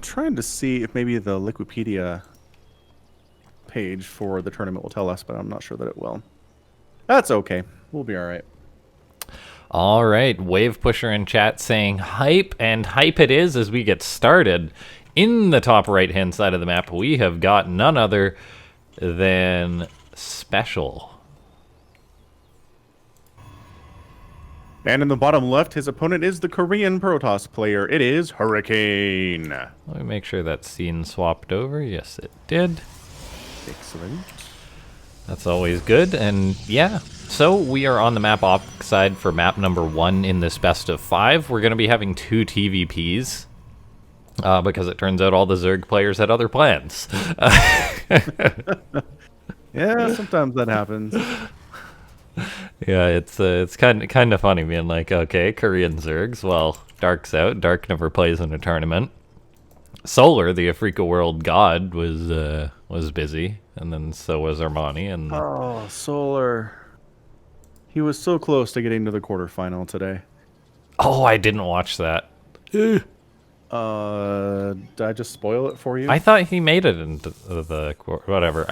trying to see if maybe the Wikipedia page for the tournament will tell us, but I'm not sure that it will. That's okay. We'll be all right. All right, Wave Pusher in chat saying hype, and hype it is as we get started. In the top right-hand side of the map, we have got none other than SpeCial. And in the bottom left, his opponent is the Korean Protoss player. It is Hurricane. Let me make sure that scene swapped over. Yes, it did. Excellent. That's always good, and yeah. So we are on the map Oxide for map number 1 in this best of 5. We're going to be having 2 TvPs because it turns out all the Zerg players had other plans. Yeah, sometimes that happens. Yeah, it's kind of funny being like, okay, Korean Zergs. Well, Dark's out. Dark never plays in a tournament. Solar, the Africa World God, was busy, and then so was Armani. And oh, Solar. He was so close to getting to the quarterfinal today. oh, I didn't watch that. Did I just spoil it for you? I thought he made it into the whatever.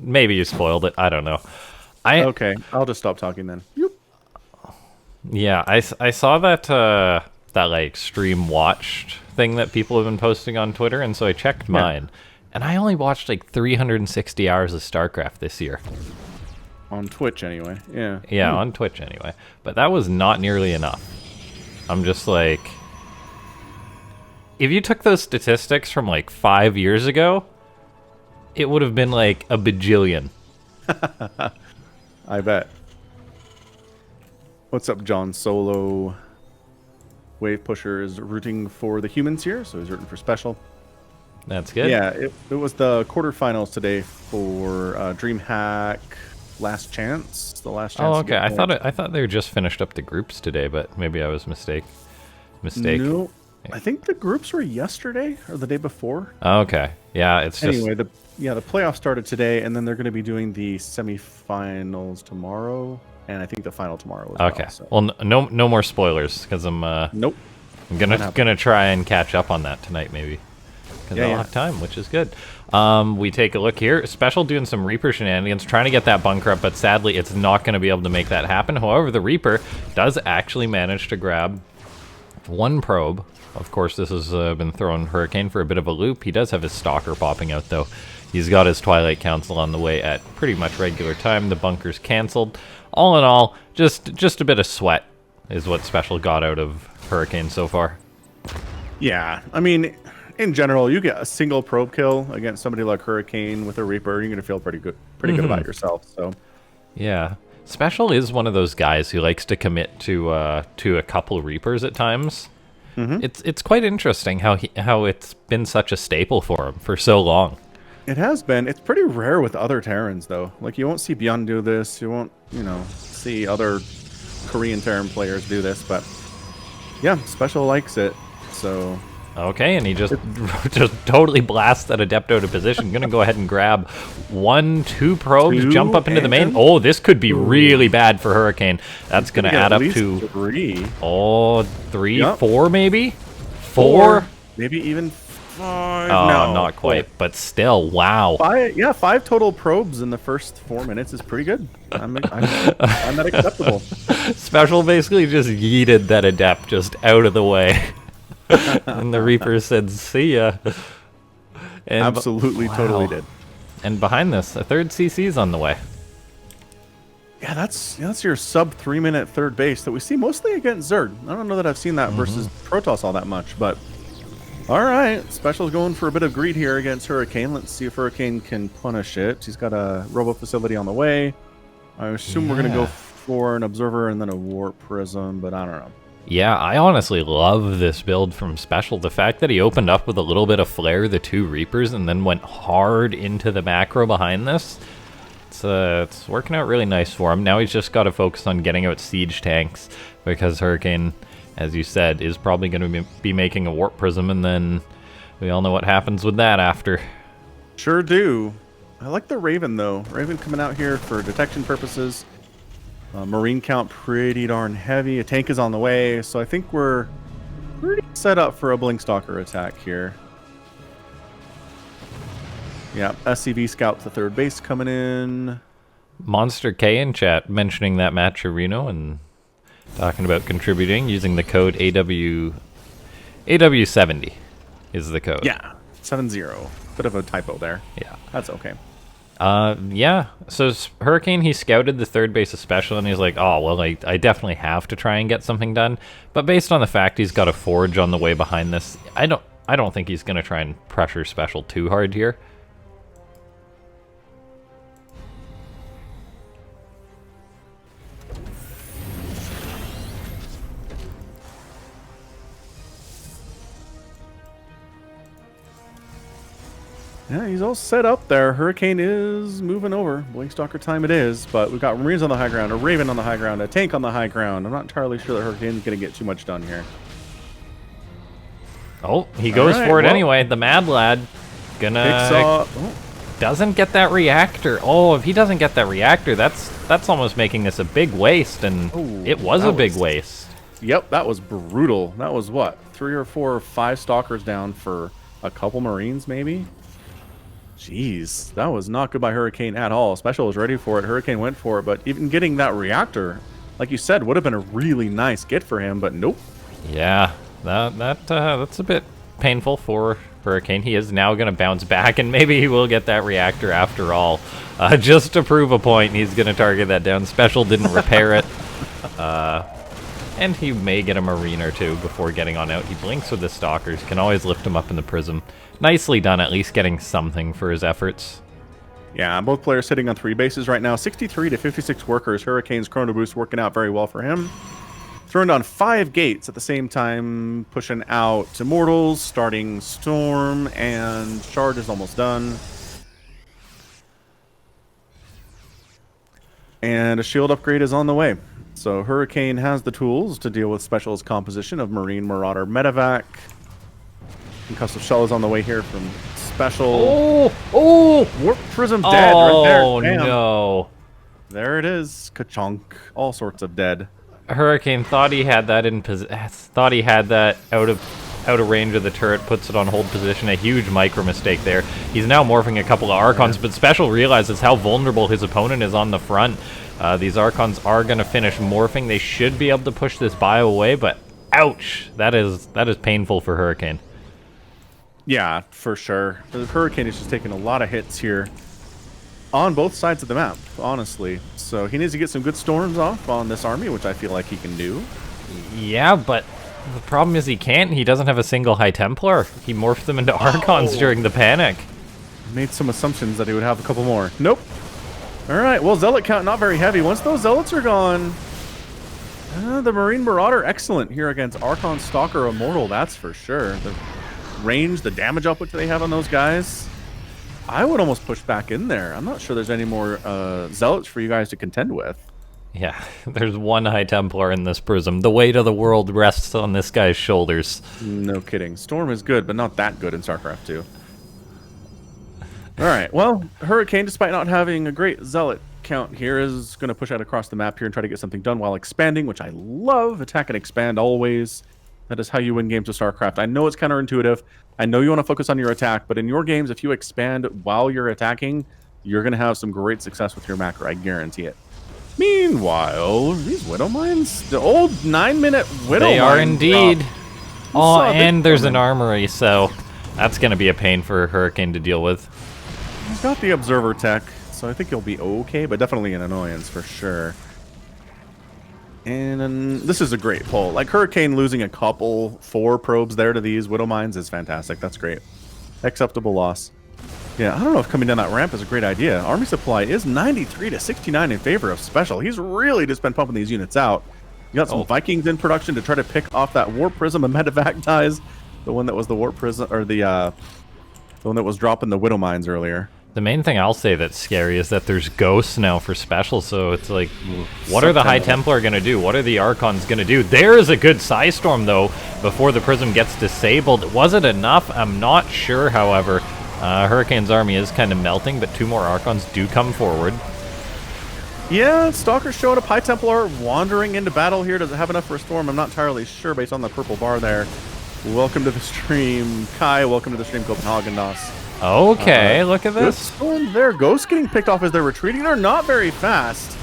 Maybe you spoiled it. I don't know. Okay, I'll just stop talking then. Yep. Yeah, I saw that that like stream watched thing that people have been posting on Twitter, and so I checked mine, and I only watched like 360 hours of Starcraft this year. On Twitch, anyway. Yeah. Yeah, on Twitch anyway. But that was not nearly enough. I'm just like, if you took those statistics from like 5 years ago, it would have been like a bajillion. I bet. What's up, John Solo? Wave Pusher is rooting for the humans here, so he's rooting for SpeCial. That's good. Yeah, it was the quarterfinals today for DreamHack Last Chance. The last chance. Oh, okay. I thought they were just finished up the groups today, but maybe I was mistaken. No, I think the groups were yesterday or the day before. Okay. Yeah, it's just Anyway, the playoffs started today, and then they're going to be doing the semifinals tomorrow, and I think the final tomorrow as okay. well. So. Well, no more spoilers because I'm Nope. I'm gonna try and catch up on that tonight maybe because I'll have time, which is good. We take a look here. SpeCial doing some Reaper shenanigans, trying to get that bunker up, but sadly it's not going to be able to make that happen. However, the Reaper does actually manage to grab 1 probe. Of course, this has been throwing Hurricane for a bit of a loop. He does have his Stalker popping out, though. He's got his Twilight Council on the way at pretty much regular time. The bunker's canceled. All in all, just a bit of sweat is what SpeCial got out of Hurricane so far. Yeah, I mean, in general, you get a single probe kill against somebody like Hurricane with a Reaper, you're going to feel pretty good about yourself. So, yeah. SpeCial is one of those guys who likes to commit to a couple Reapers at times. It's quite interesting how it's been such a staple for him for so long. it has been. It's pretty rare with other Terrans, though. Like, you won't see Beyond do this. You won't, see other Korean Terran players do this. But, yeah, SpeCial likes it. So... Okay, and he just totally blasts that Adept out of position. Gonna go ahead and grab 1, 2 probes, jump up into the main. Oh, this could be really bad for Hurricane. That's gonna add up to 3. Oh, 3, 4 maybe? 4? Maybe even 5. Oh, no, not quite, but still, wow. 5 total probes in the first 4 minutes is pretty good. I'm not acceptable. SpeCial basically just yeeted that Adept just out of the way. And the Reaper said, see ya. And absolutely, totally did. And behind this, a third CC's on the way. Yeah, that's your sub 3-minute third base that we see mostly against Zerg. I don't know that I've seen that versus Protoss all that much, but all right. SpeCial's going for a bit of greed here against Hurricane. Let's see if Hurricane can punish it. He's got a robo facility on the way. I assume we're going to go for an Observer and then a Warp Prism, but I don't know. Yeah, I honestly love this build from SpeCial. The fact that he opened up with a little bit of flare, the 2 Reapers, and then went hard into the macro behind this. It's working out really nice for him. Now he's just got to focus on getting out siege tanks because Hurricane, as you said, is probably going to be making a Warp Prism, and then we all know what happens with that after. Sure do. I like the Raven, though. Raven coming out here for detection purposes. Marine count pretty darn heavy. A tank is on the way, so I think we're pretty set up for a Blink Stalker attack here. Yeah, SCV Scout to third base coming in. Monster K in chat mentioning that match Reno and talking about contributing using the code AW70 is the code. Yeah, 70. Bit of a typo there. Yeah. That's okay. Yeah. So Hurricane, he scouted the third base of special, and he's like, oh, well, I definitely have to try and get something done. But based on the fact he's got a forge on the way behind this, I don't think he's going to try and pressure special too hard here. Yeah, he's all set up there. Hurricane is moving over. Blinkstalker time it is, but we've got Marines on the high ground, a Raven on the high ground, a tank on the high ground. I'm not entirely sure that Hurricane's going to get too much done here. Oh, he goes for it anyway. The Mad Lad doesn't get that reactor. Oh, if he doesn't get that reactor, that's almost making this a big waste, and it was a big waste. Yep, that was brutal. That was what, 3 or 4 or 5 stalkers down for a couple Marines, maybe? Jeez, that was not good by Hurricane at all. Special was ready for it. Hurricane went for it, but even getting that reactor, like you said, would have been a really nice get for him, but nope. Yeah, that's a bit painful for Hurricane. He is now going to bounce back, and maybe he will get that reactor after all. Just to prove a point, he's going to target that down. Special didn't repair it. And he may get a Marine or two before getting on out. He blinks with the Stalkers. Can always lift him up in the Prism. Nicely done, at least getting something for his efforts. Yeah, both players sitting on 3 bases right now. 63 to 56 workers. Hurricane's Chrono Boost working out very well for him. Throwing down 5 gates at the same time, pushing out Immortals, starting Storm, and Shard is almost done. And a shield upgrade is on the way. So Hurricane has the tools to deal with Special's composition of Marine, Marauder, Medevac. Concussive Shell is on the way here from Special. Oh! Warp Prism dead right there. Oh, Damn. no. There it is. Ka-chunk. All sorts of dead. Hurricane thought he had that out of range of the turret, puts it on hold position. A huge micro mistake there. He's now morphing a couple of Archons, but Special realizes how vulnerable his opponent is on the front. These Archons are going to finish morphing. They should be able to push this bio away, but ouch! That is painful for Hurricane. Yeah, for sure. The Hurricane is just taking a lot of hits here on both sides of the map, honestly. So he needs to get some good storms off on this army, which I feel like he can do. Yeah, but the problem is he can't. He doesn't have a single High Templar. He morphed them into Archons during the panic. Made some assumptions that he would have a couple more. Nope. All right, well, Zealot count not very heavy. Once those Zealots are gone, the Marine Marauder, excellent here against Archon, Stalker, Immortal, that's for sure. The range, the damage output they have on those guys, I would almost push back in there. I'm not sure there's any more Zealots for you guys to contend with. Yeah, there's one High Templar in this Prism. The weight of the world rests on this guy's shoulders. No kidding. Storm is good, but not that good in Starcraft 2. All right, well, Hurricane, despite not having a great Zealot count here, is going to push out across the map here and try to get something done while expanding, which I love. Attack and expand always. That is how you win games of Starcraft. I know it's counterintuitive. I know you want to focus on your attack, but in your games, if you expand while you're attacking, you're going to have some great success with your macro. I guarantee it. Meanwhile, these Widow Mines, the old 9-minute Widow Mines. They are indeed. Oh, and there's an armory, so that's going to be a pain for Hurricane to deal with. He's got the Observer tech, so I think he'll be okay, but definitely an annoyance for sure. And this is a great pull. Like, Hurricane losing a couple 4 probes there to these Widow Mines is fantastic. That's great. Acceptable loss. Yeah, I don't know if coming down that ramp is a great idea. Army supply is 93 to 69 in favor of Special. He's really just been pumping these units out. You got some Vikings in production to try to pick off that Warp Prism and Medevac ties. The one that was the Warp Prism, or the one that was dropping the Widow Mines earlier. The main thing I'll say that's scary is that there's ghosts now for Special, so it's like, what are the High Templar going to do? What are the Archons going to do? There is a good Psystorm, though, before the Prism gets disabled. Was it enough? I'm not sure, however. Hurricane's army is kind of melting, but 2 more Archons do come forward. Yeah, Stalker showed up. High Templar wandering into battle here. Does it have enough for a storm? I'm not entirely sure based on the purple bar there. Welcome to the stream, Kai. Welcome to the stream, Copenhagen Nos. Okay, look at Good this. storm there. Ghosts getting picked off as they're retreating. They're not very fast.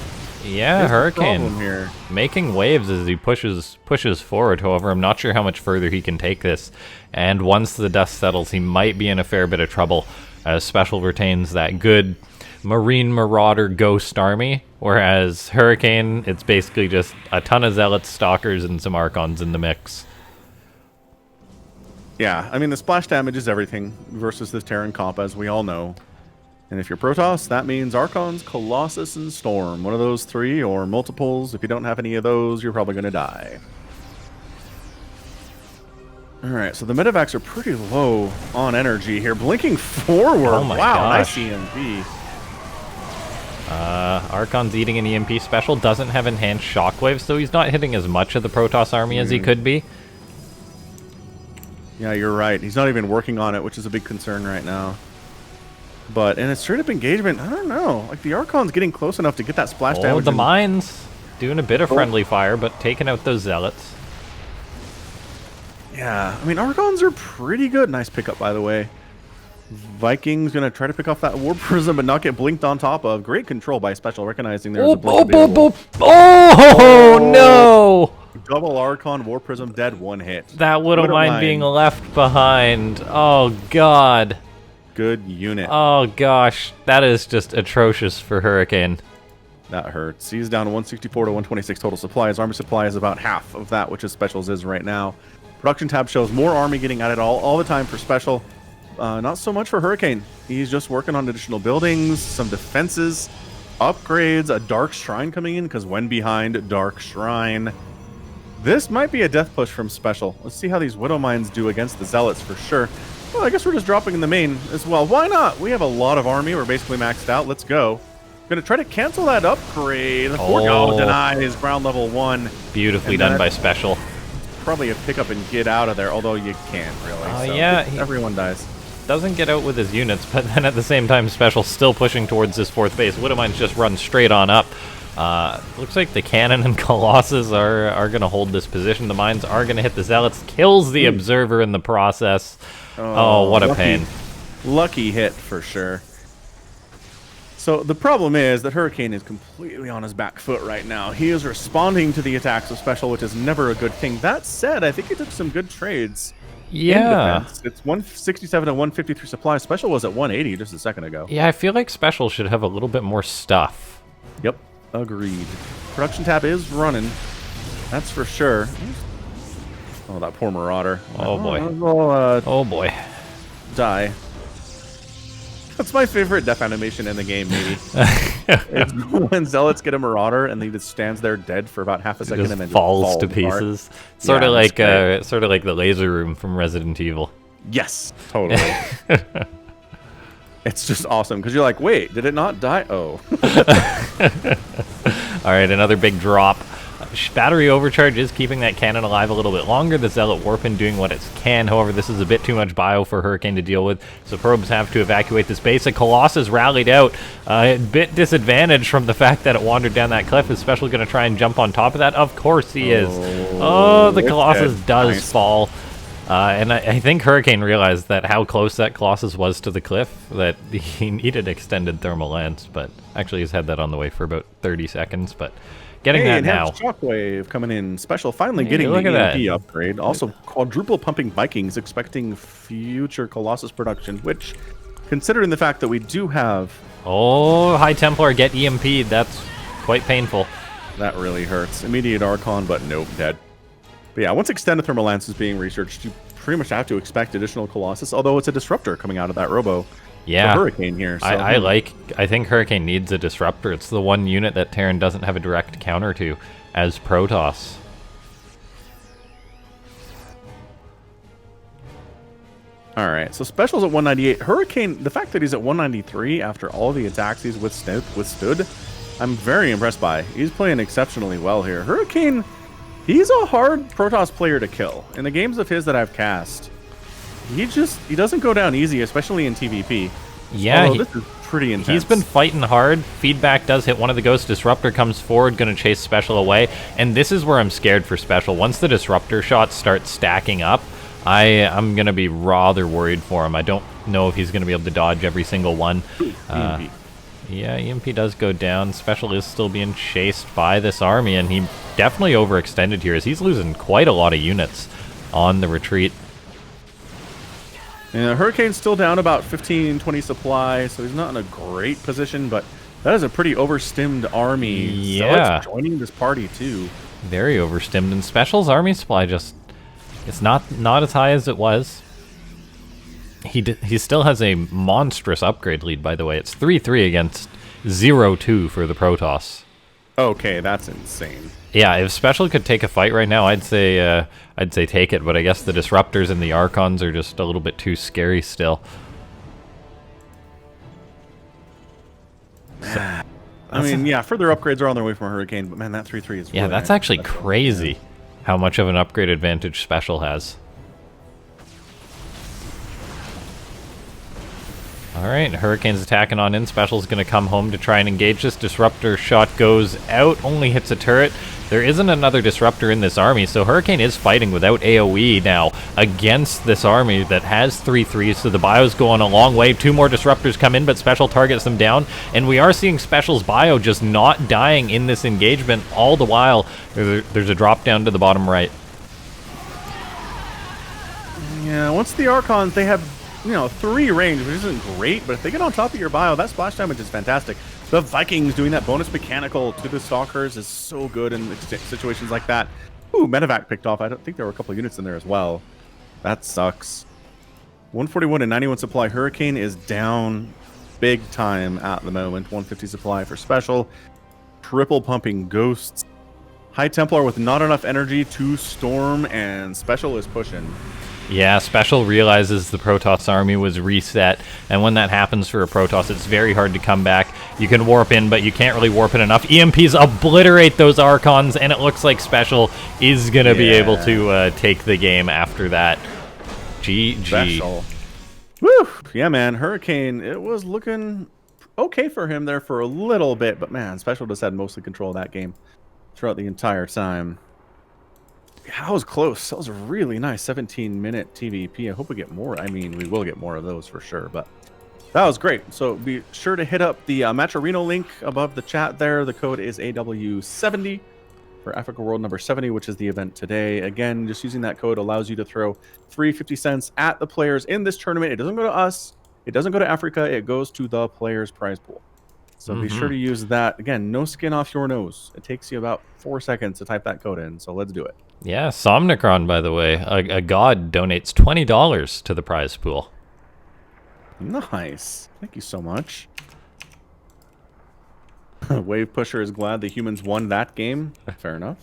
Yeah, Here's the Hurricane problem here. making waves as he pushes forward. However, I'm not sure how much further he can take this. And once the dust settles, he might be in a fair bit of trouble, as Special retains that good Marine Marauder Ghost army, whereas Hurricane, it's basically just a ton of Zealots, Stalkers, and some Archons in the mix. Yeah, I mean, the splash damage is everything versus this Terran comp, as we all know. And if you're Protoss, that means Archons, Colossus, and Storm. One of those three, or multiples. If you don't have any of those, you're probably going to die. Alright, so the medevacs are pretty low on energy here. Blinking forward. Oh my wow, gosh. nice EMP. Archon's eating an EMP special, doesn't have enhanced shockwave, so he's not hitting as much of the Protoss army as he could be. Yeah, you're right. He's not even working on it, which is a big concern right now. But in a straight-up engagement, I don't know. Like, the Archon's getting close enough to get that splash Oh, damage. the mines doing a bit of friendly fire, but taking out those Zealots. Yeah, I mean, Archons are pretty good. Nice pickup, by the way. Vikings going to try to pick off that Warp Prism, but not get blinked on top of. Great control by Special, recognizing there's a blink available. Oh, no! Double Archon, Warp Prism dead, one hit. That Widow Mine being left behind. Oh, God. Good unit. Oh, gosh. That is just atrocious for Hurricane. That hurts. He's down 164 to 126 total supply. His army supply is about half of that, which is Special's is right now. Production tab shows more army getting added all the time for Special. Not so much for Hurricane. He's just working on additional buildings, some defenses, upgrades, a Dark Shrine coming in, because when behind Dark Shrine. This might be a death push from Special. Let's see how these Widow Mines do against the Zealots for sure. Well, I guess we're just dropping in the main as well. Why not? We have a lot of army. We're basically maxed out. Let's go. Gonna try to cancel that upgrade. Oh, denies ground level 1. Beautifully done by Special. Probably a pick up and get out of there, although you can't really. So yeah, everyone dies. Doesn't get out with his units, but then at the same time, Special's still pushing towards this 4th base. Widow Mines just run straight on up. Looks like the Cannon and Colossus are going to hold this position. The mines are going to hit the Zealots. Kills the Observer in the process. Oh, what a pain. Lucky hit for sure. So the problem is that Hurricane is completely on his back foot right now. He is responding to the attacks of Special, which is never a good thing. That said, I think he took some good trades. Yeah. It's 167 to 153 supply. Special was at 180 just a second ago. Yeah, I feel like Special should have a little bit more stuff. Yep, agreed. Production tab is running. That's for sure. Oh, that poor Marauder. Oh, boy. Oh, boy. Die. That's my favorite death animation in the game, maybe. It's when Zealots get a Marauder and he just stands there dead for about half a second and then falls to pieces. Sort of like the laser room from Resident Evil. Yes, totally. It's just awesome because you're like, wait, did it not die? Oh. All right, another big drop. Battery overcharge is keeping that cannon alive a little bit longer. The Zealot Warpin doing what it can. However, this is a bit too much bio for Hurricane to deal with, so probes have to evacuate this base. A Colossus rallied out, a bit disadvantaged from the fact that it wandered down that cliff. Is Special going to try and jump on top of that? Of course he is. Oh, the Colossus does fall. And I think Hurricane realized that how close that Colossus was to the cliff, that he needed extended thermal lance, but actually he's had that on the way for about 30 seconds, but getting that now. Shockwave coming in. Special finally getting the EMP upgrade. Also quadruple pumping Vikings, expecting future Colossus production, which, considering the fact that we do have... Oh, High Templar get EMP'd. That's quite painful. That really hurts. Immediate Archon, but nope, dead. But yeah, once extended thermal lance is being researched, you pretty much have to expect additional Colossus, although it's a disruptor coming out of that robo. Yeah, Hurricane here. So. I think Hurricane needs a disruptor. It's the one unit that Terran doesn't have a direct counter to as Protoss. All right, so Special's at 198. Hurricane, the fact that he's at 193 after all the attacks he's withstood, I'm very impressed by. He's playing exceptionally well here. Hurricane, he's a hard Protoss player to kill. In the games of his that I've cast, he doesn't go down easy, especially in TvP. Yeah, this is pretty intense. He's been fighting hard. Feedback does hit one of the Ghost. Disruptor comes forward, going to chase Special away. And this is where I'm scared for Special. Once the Disruptor shots start stacking up, I'm going to be rather worried for him. I don't know if he's going to be able to dodge every single one. EMP. Yeah, EMP does go down. Special is still being chased by this army, and he definitely overextended here as he's losing quite a lot of units on the retreat. Yeah, Hurricane's still down about 15, 20 supply, so he's not in a great position, but that is a pretty overstimmed army. Yeah. Zealot's joining this party, too. Very overstimmed, and Special's army supply just... It's not as high as it was. He still has a monstrous upgrade lead, by the way. It's 3-3 against 0-2 for the Protoss. Okay, that's insane. Yeah, if Special could take a fight right now, I'd say take it. But I guess the Disruptors and the Archons are just a little bit too scary still. I mean, yeah, further upgrades are on their way from a Hurricane, but man, that 3-3 is. Yeah, really that's nice. actually crazy. How much of an upgrade advantage Special has. Alright, Hurricane's attacking on in. Special's going to come home to try and engage this. Disruptor shot goes out, only hits a turret. There isn't another Disruptor in this army, so Hurricane is fighting without AoE now against this army that has 3-3, so the bio's going a long way. 2 more Disruptors come in, but Special targets them down, and we are seeing Special's bio just not dying in this engagement all the while. There's a drop down to the bottom right. Yeah, once the Archons, they have, 3 range, which isn't great, but if they get on top of your bio, that splash damage is fantastic. The Vikings doing that bonus mechanical to the Stalkers is so good in situations like that. Ooh, Medevac picked off. I don't think there were a couple of units in there as well. That sucks. 141 and 91 supply. Hurricane is down big time at the moment. 150 supply for Special. Triple pumping Ghosts. High Templar with not enough energy to storm, and Special is pushing. Yeah, Special realizes the Protoss army was reset, and when that happens for a Protoss, it's very hard to come back. You can warp in, but you can't really warp in enough. EMPs obliterate those Archons, and it looks like Special is going to be able to take the game after that. GG. Special. Woo! Yeah, man, Hurricane, it was looking okay for him there for a little bit, but man, Special just had mostly control of that game throughout the entire time. Yeah, that was close. That was a really nice 17-minute TvP. I hope we get more. I mean, we will get more of those for sure, but that was great. So be sure to hit up the Matcherino link above the chat there. The code is AW70 for Africa World number 70, which is the event today. Again, just using that code allows you to throw free 50 cents at the players in this tournament. It doesn't go to us. It doesn't go to Africa. It goes to the players' prize pool. So be sure to use that. Again, no skin off your nose. It takes you about 4 seconds to type that code in, so let's do it. Yeah, Somnicron, by the way, a god donates $20 to the prize pool. Nice. Thank you so much. Wave Pusher is glad the humans won that game. Fair enough.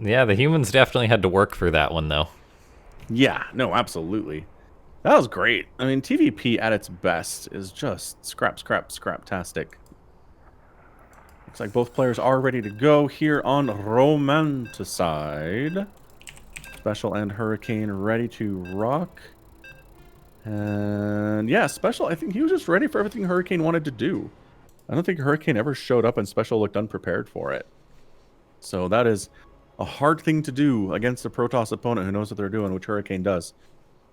Yeah, the humans definitely had to work for that one, though. Yeah, no, absolutely. That was great. I mean, TvP at its best is just scrap-tastic. Looks like both players are ready to go here on Romanticide. Special and Hurricane ready to rock. And yeah, Special, I think he was just ready for everything Hurricane wanted to do. I don't think Hurricane ever showed up and Special looked unprepared for it. So that is a hard thing to do against a Protoss opponent who knows what they're doing, which Hurricane does.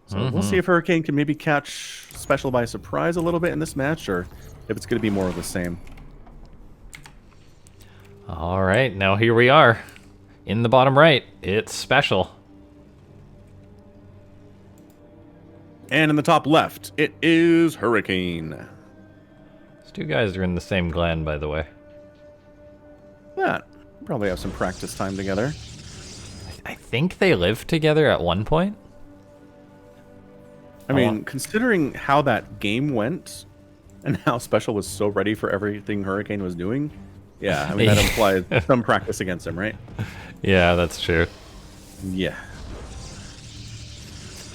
So we'll see if Hurricane can maybe catch Special by surprise a little bit in this match, or if it's going to be more of the same. All right, now here we are. In the bottom right, it's Special. And in the top left, it is Hurricane. These two guys are in the same clan, by the way. Yeah, probably have some practice time together. I think they lived together at one point. I mean, considering how that game went and how Special was so ready for everything Hurricane was doing, yeah, I mean, that implies some practice against him, right? Yeah, that's true. Yeah.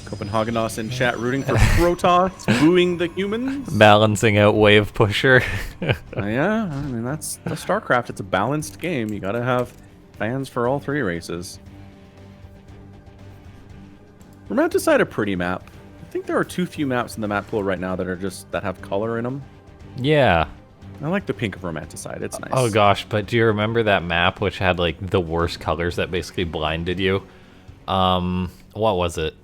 Copenhagenos in chat rooting for Protoss, booing the humans. Balancing out Wave Pusher. Yeah, I mean, that's the Starcraft. It's a balanced game. You gotta have fans for all 3 races. Romanticide a pretty map. I think there are too few maps in the map pool right now that are that have color in them. Yeah. I like the pink of Romanticide. It's nice. Oh gosh, but do you remember that map which had like the worst colors that basically blinded you? what was it?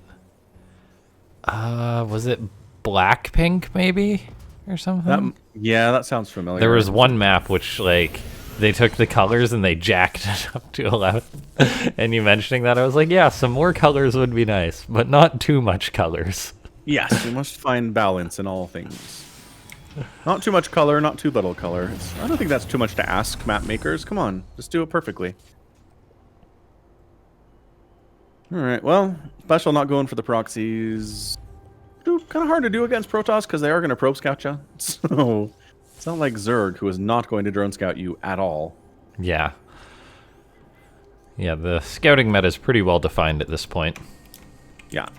Was it Blackpink maybe or something? Yeah, that sounds familiar. There was one map which like they took the colors and they jacked it up to 11. And you mentioning that, I was like, yeah, some more colors would be nice, but not too much colors. Yes, we must find balance in all things. Not too much color, not too little color. I don't think that's too much to ask map makers. Come on, just do it perfectly. All right, well, SpeCial not going for the proxies. Kind of hard to do against Protoss because they are going to probe scout you. So it's not like Zerg, who is not going to drone scout you at all. Yeah. Yeah, the scouting meta is pretty well defined at this point. Yeah.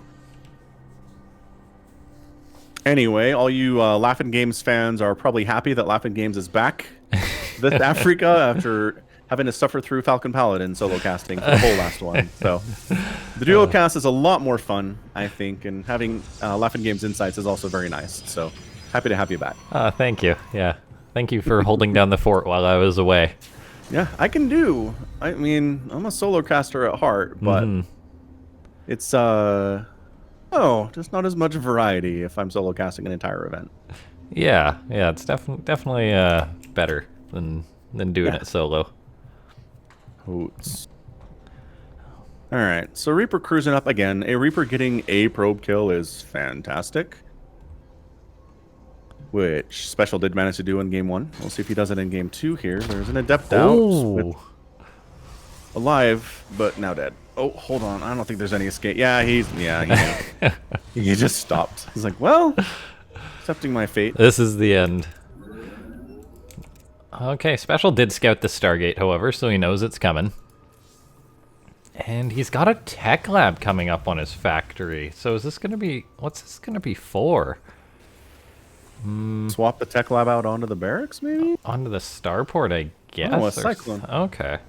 Anyway, all you LaughNgamez fans are probably happy that LaughNgamez is back this Africa after having to suffer through Falcon Paladin solo casting for the whole last one. So the duo cast is a lot more fun, I think, and having LaughNgamez insights is also very nice. So happy to have you back. Thank you. Yeah. Thank you for holding down the fort while I was away. Yeah, I can do. I mean, I'm a solo caster at heart, but it's just not as much variety if I'm solo casting an entire event. Yeah, it's definitely better than doing it solo. Hoots. All right, so Reaper cruising up again. A Reaper getting a probe kill is fantastic, which SpeCial did manage to do in game 1. We'll see if he does it in game 2 here. There's an Adept out with alive, but now dead. Oh, hold on. I don't think there's any escape. Yeah, he just stopped. He's like, well, accepting my fate. This is the end. Okay, SpeCial did scout the Stargate, however, so he knows it's coming. And he's got a tech lab coming up on his factory. So is this going to be... What's this going to be for? Swap the tech lab out onto the barracks, maybe? Onto the starport, I guess. Oh, a Cyclone. Okay.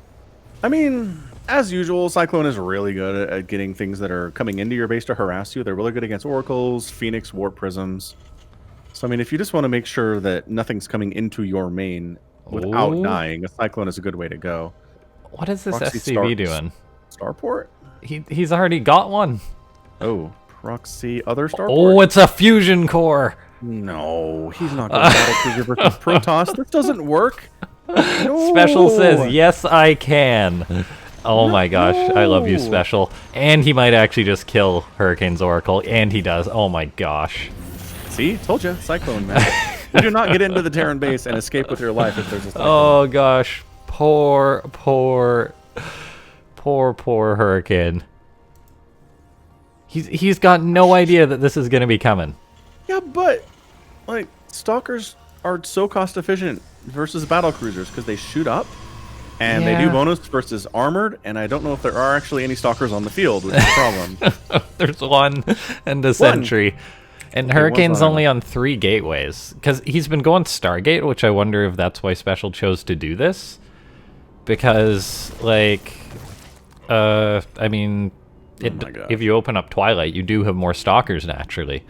I mean, as usual, Cyclone is really good at getting things that are coming into your base to harass you. They're really good against Oracles, Phoenix, Warp Prisms. So, I mean, if you just want to make sure that nothing's coming into your main without dying, a Cyclone is a good way to go. What is this Proxy SCV doing? Starport? He's already got one. Oh, Proxy other Starport? Oh, it's a fusion core. No, he's not going to Battlecruiser versus Protoss. This doesn't work. No. SpeCial says, yes, I can. Oh my gosh, I love you, SpeCial. And he might actually just kill Hurricane's Oracle, and he does. Oh my gosh. See? Told you. Cyclone, man. You do not get into the Terran base and escape with your life if there's a Cyclone. Oh gosh. Poor Hurricane. He's got no idea that this is going to be coming. Yeah, but, like, Stalkers are so cost efficient versus battle cruisers because they shoot up and they do bonus versus armored, and I don't know if there are actually any Stalkers on the field, which is the problem. There's one and a sentry. And Hurricane's only on 3 gateways. Because he's been going Stargate, which I wonder if that's why SpeCial chose to do this. Because, like, I mean, if you open up Twilight, you do have more Stalkers naturally.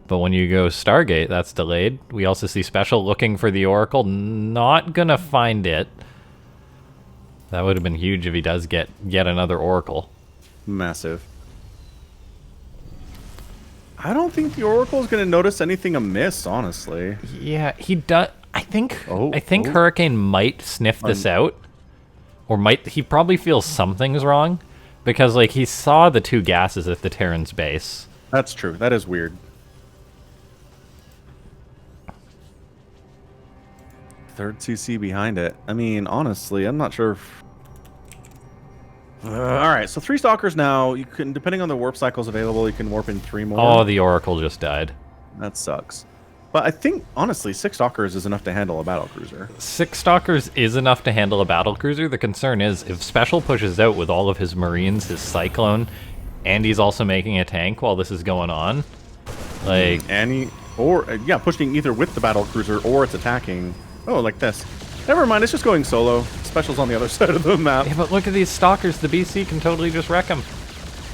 But when you go Stargate, that's delayed. We also see SpeCial looking for the Oracle. Not gonna find it. That would have been huge if he does get yet another Oracle. Massive. I don't think the Oracle is going to notice anything amiss, honestly. Yeah, he does. I think Hurricane might sniff this out. Or he probably feels something's wrong. Because, like, he saw the 2 gases at the Terran's base. That's true. That is weird. Third CC behind it. I mean, honestly, I'm not sure if... all right, so 3 Stalkers now. You can, depending on the warp cycles available, you can warp in 3 more. Oh, the Oracle just died. That sucks. But I think, honestly, 6 Stalkers is enough to handle a battlecruiser. 6 Stalkers is enough to handle a battlecruiser. The concern is, if SpeCial pushes out with all of his Marines, his Cyclone, and he's also making a tank while this is going on, like... pushing either with the battlecruiser or it's attacking. Oh, like this. Never mind, it's just going solo. SpeCial's on the other side of the map. Yeah, but look at these Stalkers. The BC can totally just wreck them.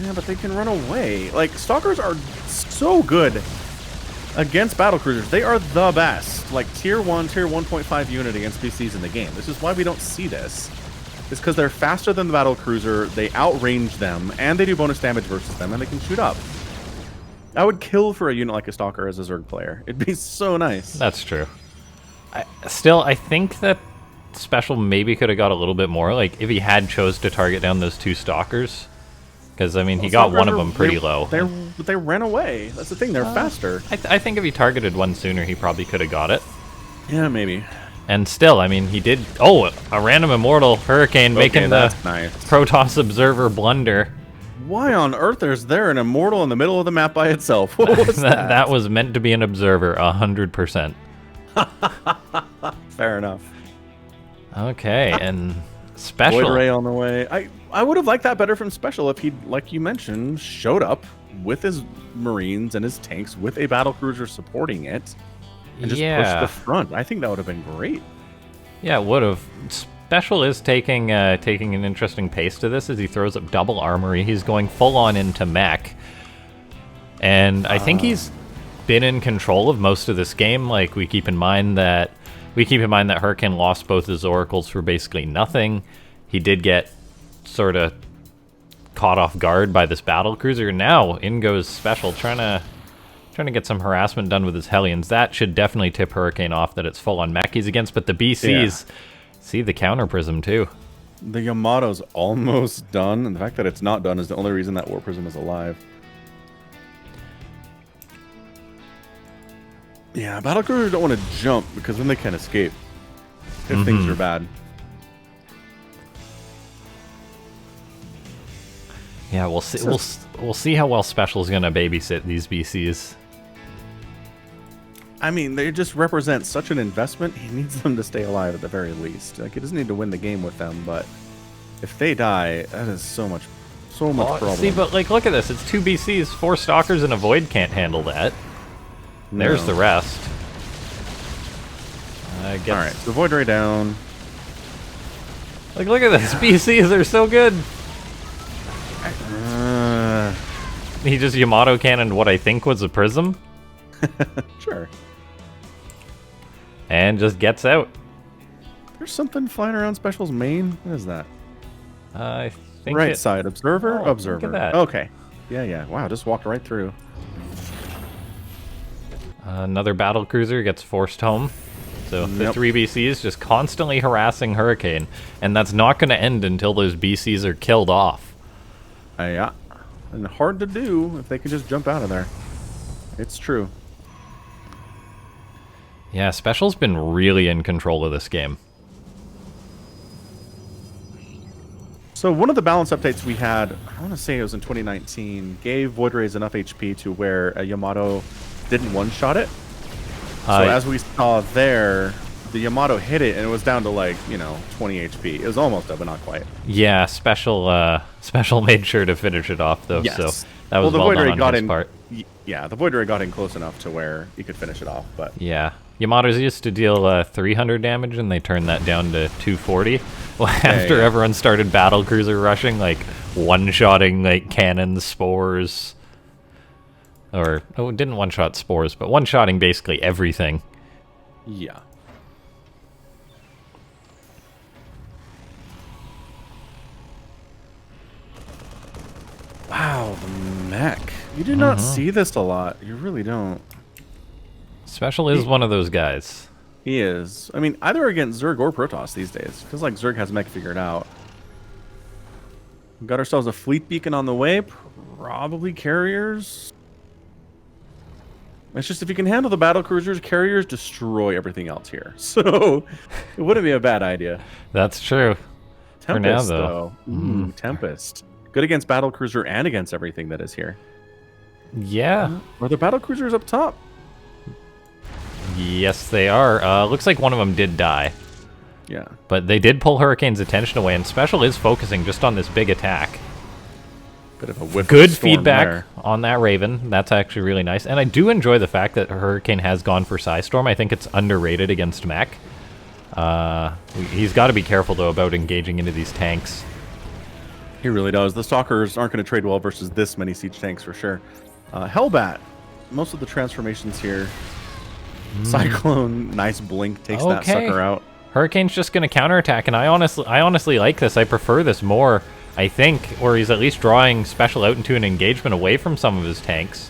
Yeah, but they can run away. Like, Stalkers are so good against battlecruisers. They are the best. Like, tier 1, tier 1.5 unit against BCs in the game. This is why we don't see this. is because they're faster than the battle cruiser, they outrange them, and they do bonus damage versus them, and they can shoot up. I would kill for a unit like a Stalker as a Zerg player. It'd be so nice. That's true. I think that Special maybe could have got a little bit more, like if he had chose to target down those 2 Stalkers. Because, I mean, he got one of them pretty low. They ran away. That's the thing, they're faster. I think if he targeted one sooner, he probably could have got it. Yeah, maybe. And still, I mean, he did... Oh, a random Immortal Hurricane making the nice. Protoss Observer blunder. Why on earth is there an Immortal in the middle of the map by itself? What was that? That was meant to be an Observer, 100%. Fair enough. Okay, and Special... Void Ray on the way. I would have liked that better from Special if he, like you mentioned, showed up with his Marines and his tanks with a battlecruiser supporting it and just pushed the front. I think that would have been great. Yeah, it would have. Special is taking an interesting pace to this as he throws up double armory. He's going full on into mech. And I think he's been in control of most of this game. Like, we keep in mind that Hurricane lost both his oracles for basically nothing. He did get sort of caught off guard by this battle cruiser. Now in goes Special, trying to get some harassment done with his Hellions. That should definitely tip Hurricane off that it's full on mech he's against. But the BCs see the counter prism too. The Yamato's almost done, and the fact that it's not done is the only reason that War Prism is alive. Yeah, battlecruisers don't want to jump because then they can escape if things are bad. Yeah, we'll see. We'll see how well Special's gonna babysit these BCs. I mean, they just represent such an investment. He needs them to stay alive at the very least. Like, he doesn't need to win the game with them, but if they die, that is so much problem. See, but like, look at this. It's 2 BCs, 4 Stalkers, and a Void can't handle that. No. There's the rest. I guess. All right, so Void Ray down. Like, look at this. BCs are so good. He just Yamato cannoned what I think was a prism. Sure. And just gets out. There's something flying around Special's main. What is that? I think right side. Observer? Oh, Observer. look at that. Okay. Yeah. Wow, just walked right through. Another battle cruiser gets forced home. So the 3 BCs just constantly harassing Hurricane. And that's not going to end until those BCs are killed off. Yeah. And hard to do if they can just jump out of there. It's true. Yeah, Special's been really in control of this game. So one of the balance updates we had, I want to say it was in 2019, gave Void Rays enough HP to where a Yamato didn't one-shot it. So as we saw there, the Yamato hit it and it was down to like, 20 HP. It was almost up, but not quite. Yeah, Special made sure to finish it off though. Yes. So that was well done on his part. Yeah, the Void Ray got in close enough to where he could finish it off. But yeah, Yamato's used to deal 300 damage, and they turned that down to 240. After everyone started battle cruiser rushing, like one-shotting like cannons, spores, or didn't one-shot spores, but one-shotting basically everything. Yeah. Wow, the mech. You do not see this a lot. You really don't. Special is one of those guys. He is. I mean, either against Zerg or Protoss these days. Feels like Zerg has mech figured out. We've got ourselves a fleet beacon on the way. Probably carriers. It's just if you can handle the battle cruisers, carriers destroy everything else here. So it wouldn't be a bad idea. That's true. Tempest, for now, though. Ooh, Tempest. Good against battle cruiser and against everything that is here. Yeah. Are the battle cruisers up top? Yes, they are. Looks like one of them did die. Yeah. But they did pull Hurricane's attention away, and Special is focusing just on this big attack. Bit of a whiff Good of storm feedback there. on that Raven. That's actually really nice. And I do enjoy the fact that Hurricane has gone for Psystorm. I think it's underrated against mech. He's got to be careful, though, about engaging into these tanks. He really does. The Stalkers aren't going to trade well versus this many siege tanks for sure. Hellbat. Most of the transformations here. Cyclone, nice blink, takes that sucker out. Hurricane's just going to counterattack, and I honestly like this. I prefer this more, I think, or he's at least drawing Special out into an engagement away from some of his tanks.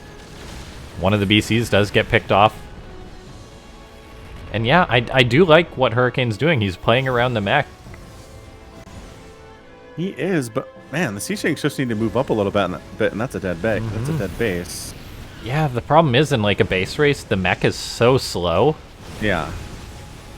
One of the BCs does get picked off. And yeah, I do like what Hurricane's doing. He's playing around the mech. He is, but man, the Sea Shanks just need to move up a little bit, and that's a dead base. That's a dead base. Yeah, the problem is in like a base race, the mech is so slow. Yeah.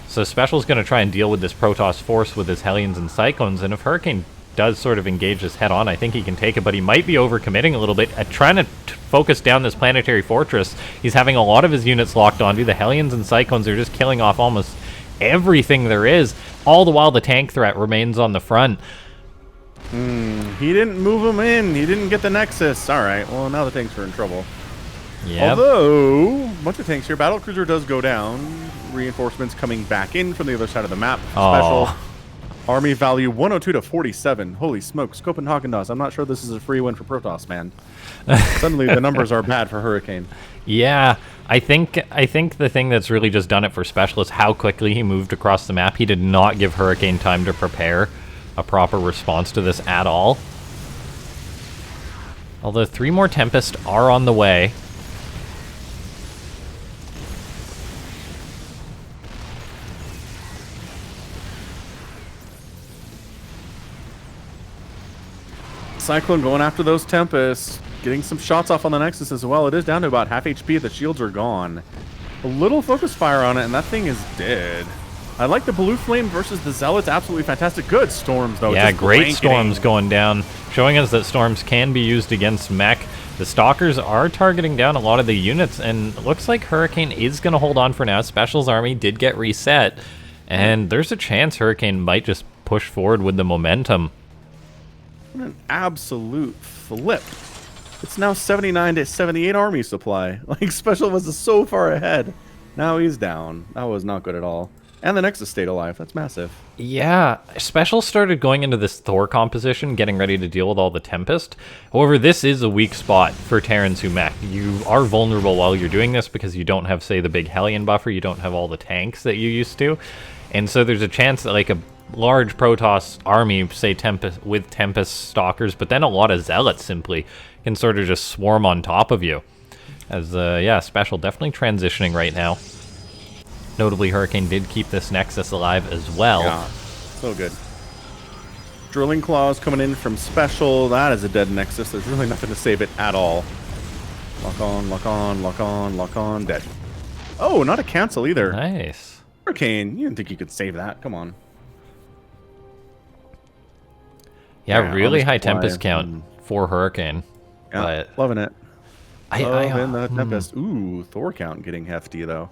So Special's going to try and deal with this Protoss force with his Hellions and Cyclones, and if Hurricane does sort of engage this head on, I think he can take it, but he might be overcommitting a little bit at trying to focus down this planetary fortress. He's having a lot of his units locked onto. The Hellions and Cyclones are just killing off almost everything there is, all the while the tank threat remains on the front. He didn't move him in. He didn't get the Nexus. All right, well, now the tanks are in trouble. Yeah. Although, a bunch of tanks here. Battlecruiser does go down. Reinforcements coming back in from the other side of the map. Special army value 102 to 47. Holy smokes, Copenhagen does. I'm not sure this is a free win for Protoss, man. Suddenly the numbers are bad for Hurricane. Yeah, I think the thing that's really just done it for Special is how quickly he moved across the map. He did not give Hurricane time to prepare a proper response to this at all. Although 3 more Tempest are on the way. Cyclone going after those Tempests, getting some shots off on the Nexus as well. It is down to about half HP. The shields are gone. A little focus fire on it, and that thing is dead. I like the Blue Flame versus the Zealots. Absolutely fantastic. Good storms, though. Yeah, just great blanketing. storms going down, showing us that storms can be used against mech. The Stalkers are targeting down a lot of the units, and looks like Hurricane is going to hold on for now. Special's army did get reset, and there's a chance Hurricane might just push forward with the momentum. What an absolute flip. It's now 79 to 78 army supply. Like, Special was so far ahead. Now he's down. That was not good at all. And the Nexus stayed alive. That's massive. Yeah, Special started going into this Thor composition, getting ready to deal with all the Tempest. However, this is a weak spot for Terrans who mech. You are vulnerable while you're doing this because you don't have, say, the big Hellion buffer. You don't have all the tanks that you used to. And so there's a chance that, like, a large Protoss army, say Tempest with Tempest Stalkers, but then a lot of Zealots simply can sort of just swarm on top of you. As, yeah, Special definitely transitioning right now. Notably, Hurricane did keep this Nexus alive as well. Yeah, so good. Drilling Claws coming in from Special. That is a dead Nexus. There's really nothing to save it at all. Lock on, lock on, lock on, lock on, dead. Oh, not a cancel either. Nice. Hurricane, you didn't think you could save that. Come on. Yeah, really high Tempest count for Hurricane. Yeah, but loving it. Loving the Tempest. Ooh, Thor count getting hefty, though.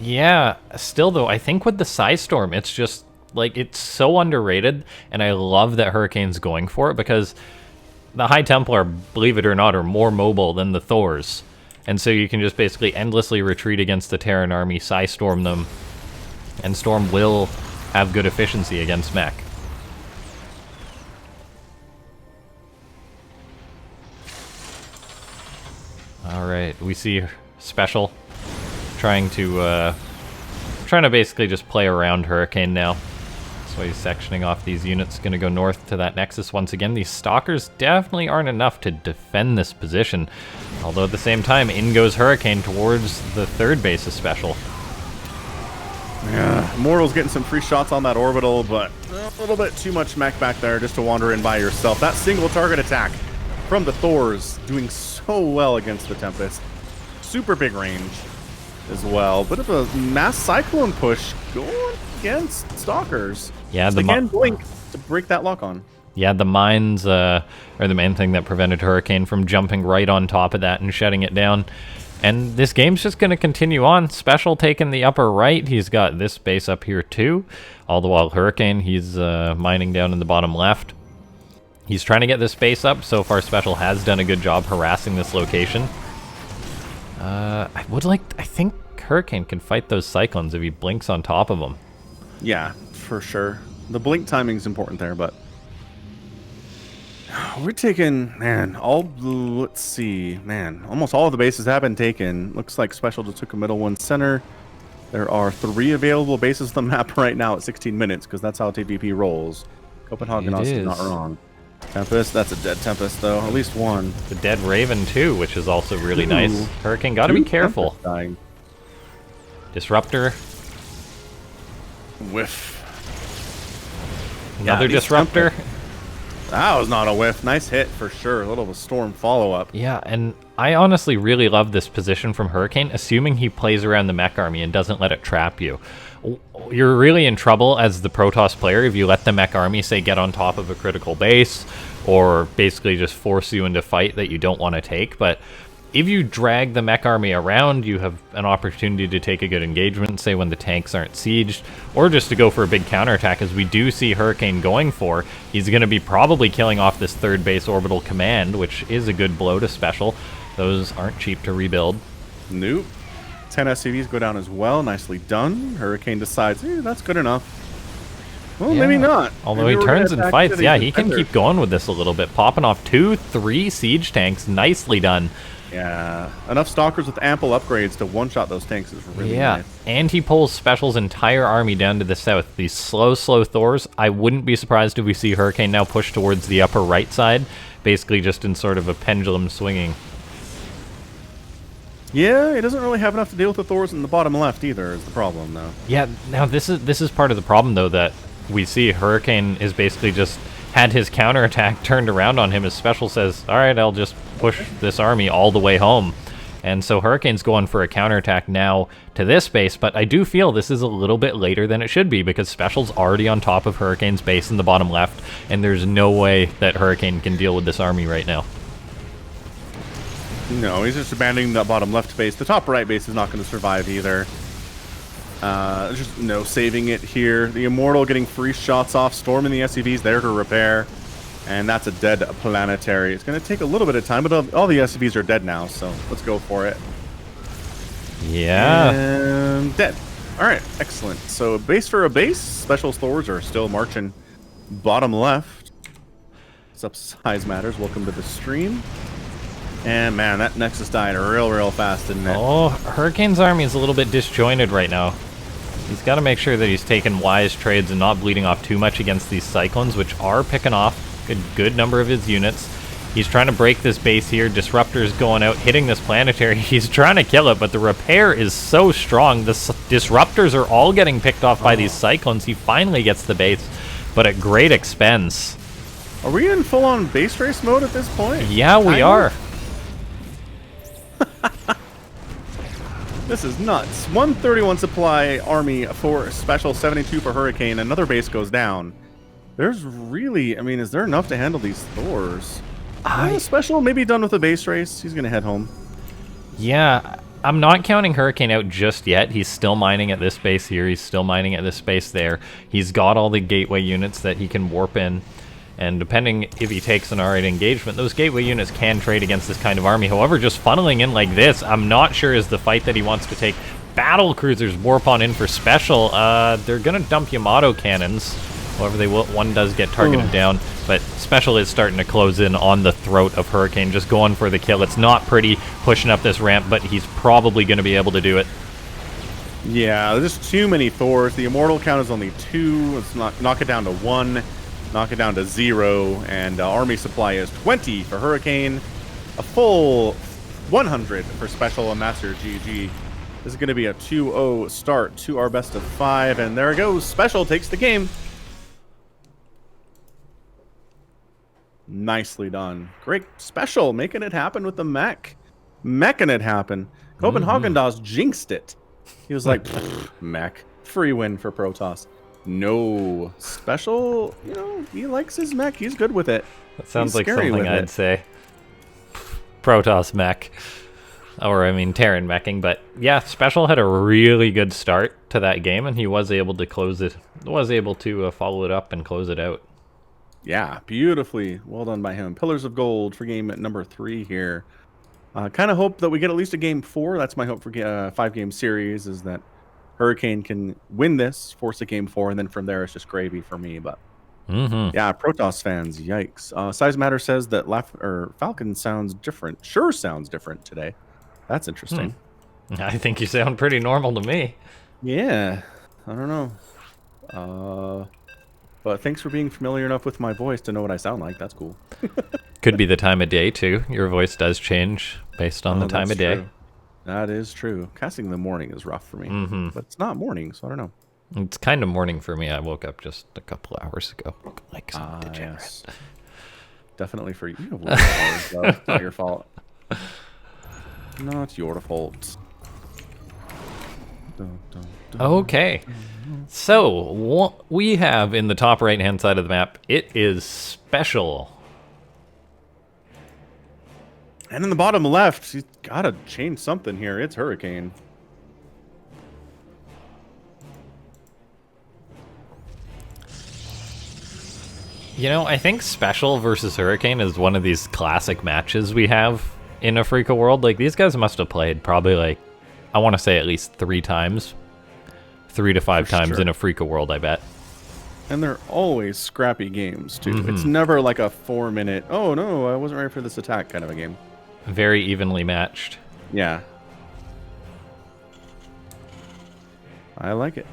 Yeah, still, though, I think with the Psystorm, it's just, like, it's so underrated, and I love that Hurricane's going for it, because the High Templar, believe it or not, are more mobile than the Thors. And so you can just basically endlessly retreat against the Terran army, Psystorm them, and Storm will have good efficiency against mech. Alright, we see Special trying to basically just play around Hurricane now. So he's sectioning off these units, going to go north to that Nexus once again. These Stalkers definitely aren't enough to defend this position. Although at the same time, in goes Hurricane towards the third base of Special. Yeah, Immortal's getting some free shots on that orbital, but a little bit too much mech back there just to wander in by yourself. That single target attack from the Thors doing so well against the Tempest. Super big range as well. Bit of a mass Cyclone push going against Stalkers. Yeah, so again, Blink to break that lock on. Yeah, the mines are the main thing that prevented Hurricane from jumping right on top of that and shutting it down. And this game's just going to continue on. Special taking the upper right. He's got this base up here too. All the while Hurricane, he's mining down in the bottom left. He's trying to get this base up. So far, Special has done a good job harassing this location. I think Hurricane can fight those Cyclones if he blinks on top of them. Yeah, for sure. The blink timing's important there, but we're taking, man, let's see, man, almost all of the bases have been taken. Looks like Special just took a middle one center. There are 3 available bases on the map right now at 16 minutes, because that's how TvP rolls. Copenhagen is not wrong. Tempest, that's a dead Tempest, though. At least one. The dead Raven, too, which is also really nice. Hurricane, gotta be careful. Disruptor. Whiff. Another Disruptor. That was not a whiff. Nice hit for sure. A little of a storm follow-up. Yeah, and I honestly really love this position from Hurricane, assuming he plays around the mech army and doesn't let it trap you. You're really in trouble as the Protoss player if you let the mech army, say, get on top of a critical base, or basically just force you into fight that you don't want to take. But if you drag the mech army around, you have an opportunity to take a good engagement, say when the tanks aren't sieged, or just to go for a big counterattack, as we do see Hurricane going for. He's going to be probably killing off this third base orbital command, which is a good blow to Special. Those aren't cheap to rebuild. Nope. 10 SCVs go down as well. Nicely done. Hurricane decides, that's good enough. Well, maybe not. Although he turns and fights, he can keep going with this a little bit. Popping off 2, 3 siege tanks. Nicely done. Yeah, enough Stalkers with ample upgrades to one-shot those tanks is really nice. And he pulls Special's entire army down to the south. These slow Thors, I wouldn't be surprised if we see Hurricane now push towards the upper right side, basically just in sort of a pendulum swinging. Yeah, he doesn't really have enough to deal with the Thors in the bottom left either, is the problem, though. Yeah, now this is part of the problem, though, that we see Hurricane is basically just had his counterattack turned around on him as Special says, all right, I'll just push this army all the way home. And so Hurricane's going for a counterattack now to this base, but I do feel this is a little bit later than it should be, because Special's already on top of Hurricane's base in the bottom left, and there's no way that Hurricane can deal with this army right now. No, he's just abandoning the bottom left base. The top right base is not going to survive either. There's just no saving it here. The Immortal getting free shots off, storming the SCVs there to repair. And that's a dead planetary. It's going to take a little bit of time, but all the SCVs are dead now, so let's go for it. Yeah. And dead. All right, excellent. So base for a base. Special Thors are still marching bottom left. What's up, Size Matters? Welcome to the stream. And man, that Nexus died real fast, didn't it? Oh, Hurricane's army is a little bit disjointed right now. He's got to make sure that he's taking wise trades and not bleeding off too much against these Cyclones, which are picking off a good number of his units. He's trying to break this base here. Disruptor's going out, hitting this planetary. He's trying to kill it, but the repair is so strong. The Disruptors are all getting picked off by these Cyclones. He finally gets the base, but at great expense. Are we in full-on base race mode at this point? Yeah, we are. This is nuts. 131 supply army for Special, 72 for Hurricane. Another base goes down. There's really, I mean, is there enough to handle these Thors? Special maybe done with the base race. He's going to head home. Yeah, I'm not counting Hurricane out just yet. He's still mining at this base here. He's still mining at this base there. He's got all the gateway units that he can warp in. And depending if he takes an R8 engagement, those gateway units can trade against this kind of army. However, just funneling in like this, I'm not sure is the fight that he wants to take. Battle cruisers warp on in for Special. They're going to dump Yamato cannons. However, they will, one does get targeted down. But Special is starting to close in on the throat of Hurricane, just going for the kill. It's not pretty pushing up this ramp, but he's probably going to be able to do it. Yeah, there's just too many Thors. The Immortal count is only 2. Let's knock it down to 1. Knock it down to 0, and army supply is 20 for Hurricane, a full 100 for Special and Master GG. This is going to be a 2-0 start to our best of 5, and there it goes. Special takes the game. Nicely done. Great. Special making it happen with the mech. Meching it happen. Copenhagen jinxed it. He was like, mech. Free win for Protoss. No. Special, you know, he likes his mech. He's good with it. That sounds like something I'd say. Protoss mech. Or, I mean, Terran meching. But, yeah, Special had a really good start to that game, and he was able to close it. Was able to follow it up and close it out. Yeah, beautifully. Well done by him. Pillars of Gold for game at number 3 here. Kind of hope that we get at least a game 4. That's my hope for a 5-game series, is that Hurricane can win this, force a game 4, and then from there it's just gravy for me. But yeah, Protoss fans, yikes. Size Matter says that Falcon sounds different. Sure sounds different today. That's interesting. I think you sound pretty normal to me. Yeah, I don't know. But thanks for being familiar enough with my voice to know what I sound like. That's cool. Could be the time of day, too. Your voice does change based on the time That's of day. true. That is true. Casting in the morning is rough for me. But it's not morning, so I don't know. It's kind of morning for me. I woke up just a couple hours ago. Like some degenerate. Yes. Definitely for you. You have weird hours, though. It's not your fault. Not your fault. Dun, dun, dun. Okay. So, what we have in the top right-hand side of the map, it is SpeCial. And in the bottom left, you gotta change something here. It's Hurricane. You know, I think SpeCial versus Hurricane is one of these classic matches we have in Afrika World. Like, these guys must have played probably, like, I want to say at least 3 times. 3 to 5 times in Afrika World, I bet. And they're always scrappy games, too. It's never like a 4-minute, oh no, I wasn't ready for this attack kind of a game. Very evenly matched. Yeah. I like it.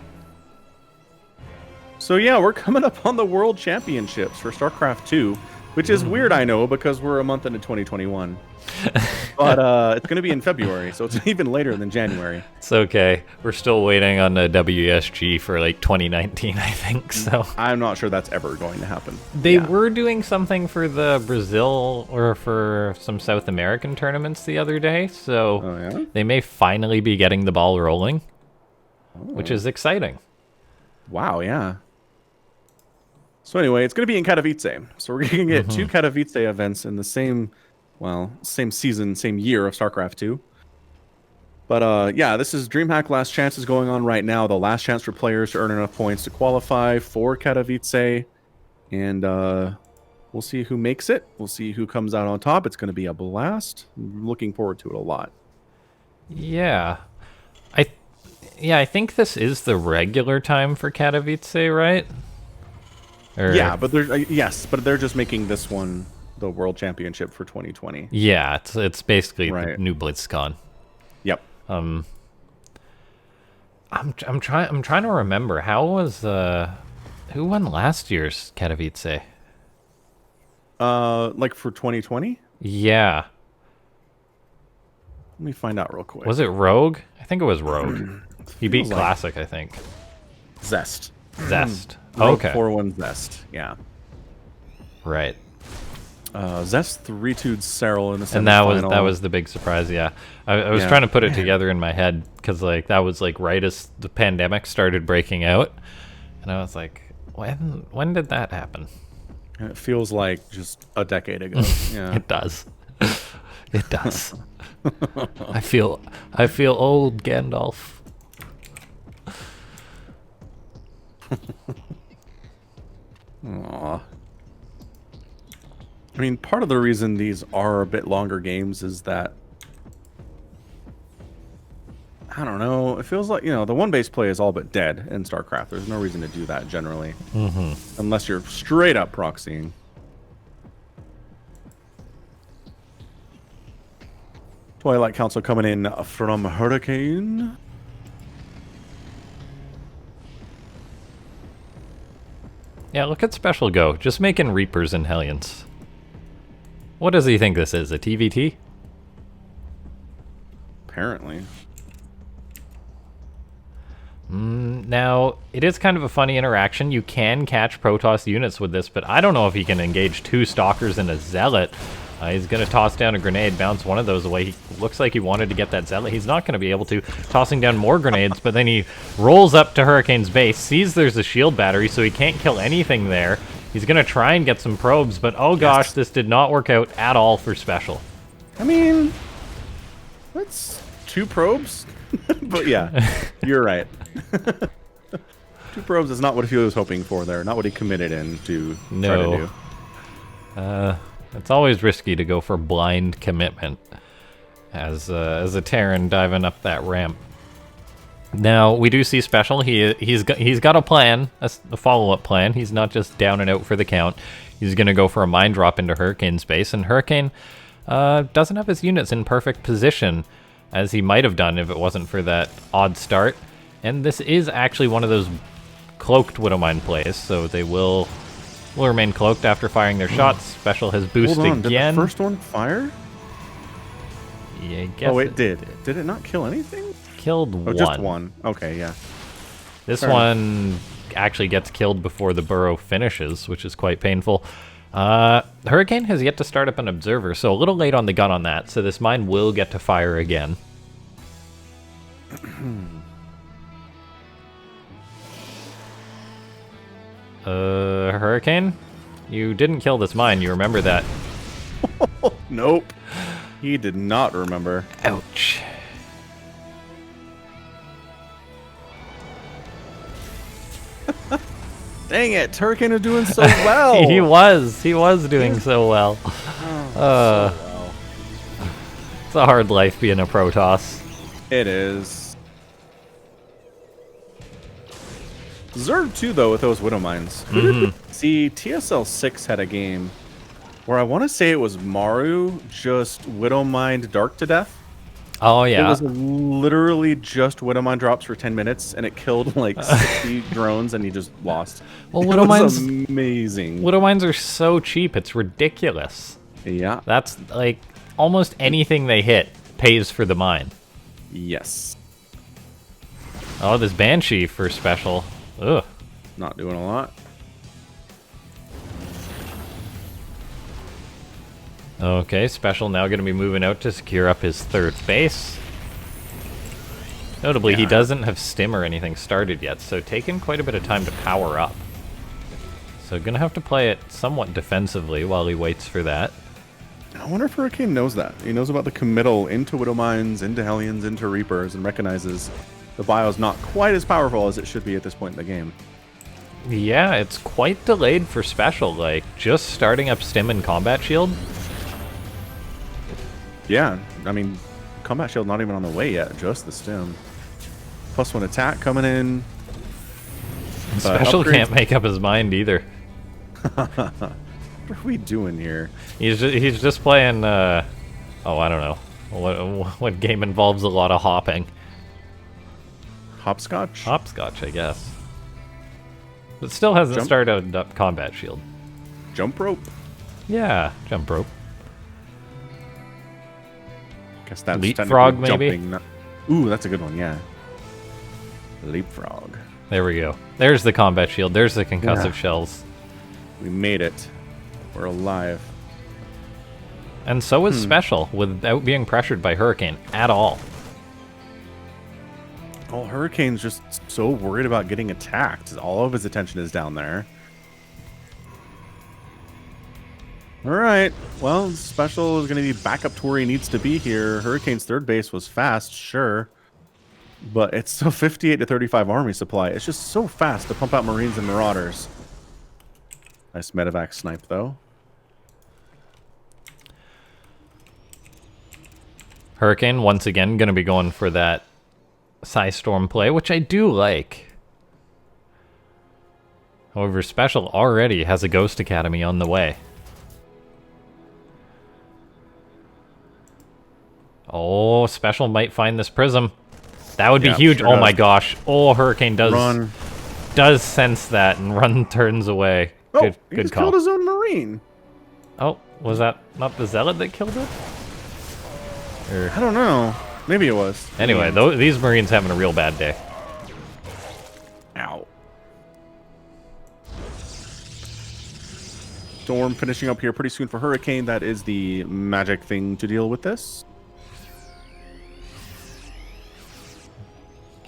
So yeah, we're coming up on the World Championships for StarCraft 2, which is weird, I know, because we're a month into 2021. But it's going to be in February, so it's even later than January. It's okay. We're still waiting on the WSG for like 2019, I think. So I'm not sure that's ever going to happen. They were doing something for the Brazil or for some South American tournaments the other day, so they may finally be getting the ball rolling, which is exciting. Wow, yeah. So anyway, it's going to be in Katowice. So we're going to get 2 Katowice events in the same season, same year of StarCraft 2. But yeah, this is DreamHack Last Chance is going on right now. The last chance for players to earn enough points to qualify for Katowice. And we'll see who makes it. We'll see who comes out on top. It's going to be a blast. I'm looking forward to it a lot. Yeah. I think this is the regular time for Katowice, right? Yeah, but they're just making this one the World Championship for 2020. Yeah, it's basically the new BlitzCon. Yep. I'm trying to remember who won last year's Katowice? Like for 2020? Yeah. Let me find out real quick. Was it Rogue? I think it was Rogue. He beat Classic, I think. Zest. Okay. 4-1 Zest. Yeah. Right. Zest 3-2'd Serral in the semifinal. And that was the big surprise. Yeah. I was trying to put it together in my head because like that was like right as the pandemic started breaking out, and I was like, when did that happen? And it feels like just a decade ago. Yeah. It does. It does. I feel old, Gandalf. Aww. I mean, part of the reason these are a bit longer games is that, I don't know, it feels like, the one-base play is all but dead in StarCraft. There's no reason to do that generally. Unless you're straight up proxying. Twilight Council coming in from Hurricane. Yeah, look at SpeCial go. Just making Reapers and Hellions. What does he think this is, a TvT? Apparently. Now, it is kind of a funny interaction. You can catch Protoss units with this, but I don't know if he can engage 2 Stalkers and a Zealot. He's going to toss down a grenade, bounce one of those away. He looks like he wanted to get that Zealot. He's not going to be able to. Tossing down more grenades, but then he rolls up to Hurricane's base, sees there's a shield battery, so he can't kill anything there. He's going to try and get some probes, but oh gosh, this did not work out at all for SpeCial. I mean, that's 2 probes. But yeah, you're right. 2 probes is not what he was hoping for there. Not what he committed in to try to do. It's always risky to go for blind commitment as a Terran diving up that ramp. Now, we do see SpeCial. He's got a plan, a follow-up plan. He's not just down and out for the count. He's going to go for a mine drop into Hurricane's base, and Hurricane doesn't have his units in perfect position, as he might have done if it wasn't for that odd start. And this is actually one of those cloaked Widowmine plays, so they will remain cloaked after firing their shots. Special has boost Hold on, again. did the first one fire? Yeah, I guess it did. Did it not kill anything? Killed one. Just one. Okay, yeah. This Fair one actually gets killed before the burrow finishes, which is quite painful. Hurricane has yet to start up an observer, so a little late on the gun on that, so this mine will get to fire again. Hurricane? You didn't kill this mine, you remember that. Nope. He did not remember. Ouch. Dang it, Hurricane is doing so well. He was doing so well. So well. It's a hard life being a Protoss. It is. Zerg too, though, with those Widow Mines. See, TSL 6 had a game where I want to say it was Maru just Widow Mined Dark to death. Oh, yeah. It was literally just Widow Mine drops for 10 minutes, and it killed like 60 drones, and he just lost. Well, it Widow was Mines, amazing. Widow Mines are so cheap, it's ridiculous. Yeah. That's like almost anything they hit pays for the mine. Yes. Oh, this Banshee for special. Ugh. Not doing a lot. Okay, special now going to be moving out to secure up his third base. Notably, he doesn't have stim or anything started yet, so taking quite a bit of time to power up. So going to have to play it somewhat defensively while he waits for that. I wonder if Hurricane knows that. He knows about the committal into Widow Mines, into Hellions, into Reapers, and recognizes the bio's not quite as powerful as it should be at this point in the game. Yeah, it's quite delayed for special, like just starting up stim and combat shield. Yeah, I mean, combat shield not even on the way yet, just the stim. +1 attack coming in. Special can't make up his mind either. What are we doing here? He's just playing. Oh, I don't know. What game involves a lot of hopping? Hopscotch? Hopscotch, I guess. But still hasn't started up combat shield. Jump rope? Yeah, jump rope. Guess that's leapfrog, maybe. Jumping, ooh, that's a good one. Yeah. Leapfrog. There we go. There's the combat shield. There's the concussive shells. We made it. We're alive. And so is special without being pressured by Hurricane at all. Well, Hurricane's just so worried about getting attacked. All of his attention is down there. All right. Well, special is going to be back up to where he needs to be here. Hurricane's third base was fast, sure. But it's still 58 to 35 army supply. It's just so fast to pump out Marines and Marauders. Nice medevac snipe, though. Hurricane, once again, going to be going for that Psystorm play, which I do like. However, special already has a Ghost Academy on the way. Oh, special might find this prism. That would be huge. Sure oh does. my gosh. Oh, Hurricane does sense that and turns away. Oh, Good he just call. killed his own Marine. Oh, was that not the Zealot that killed it? Or... I don't know. Maybe it was. Anyway, these Marines having a real bad day. Ow. Storm finishing up here pretty soon for Hurricane. That is the magic thing to deal with this.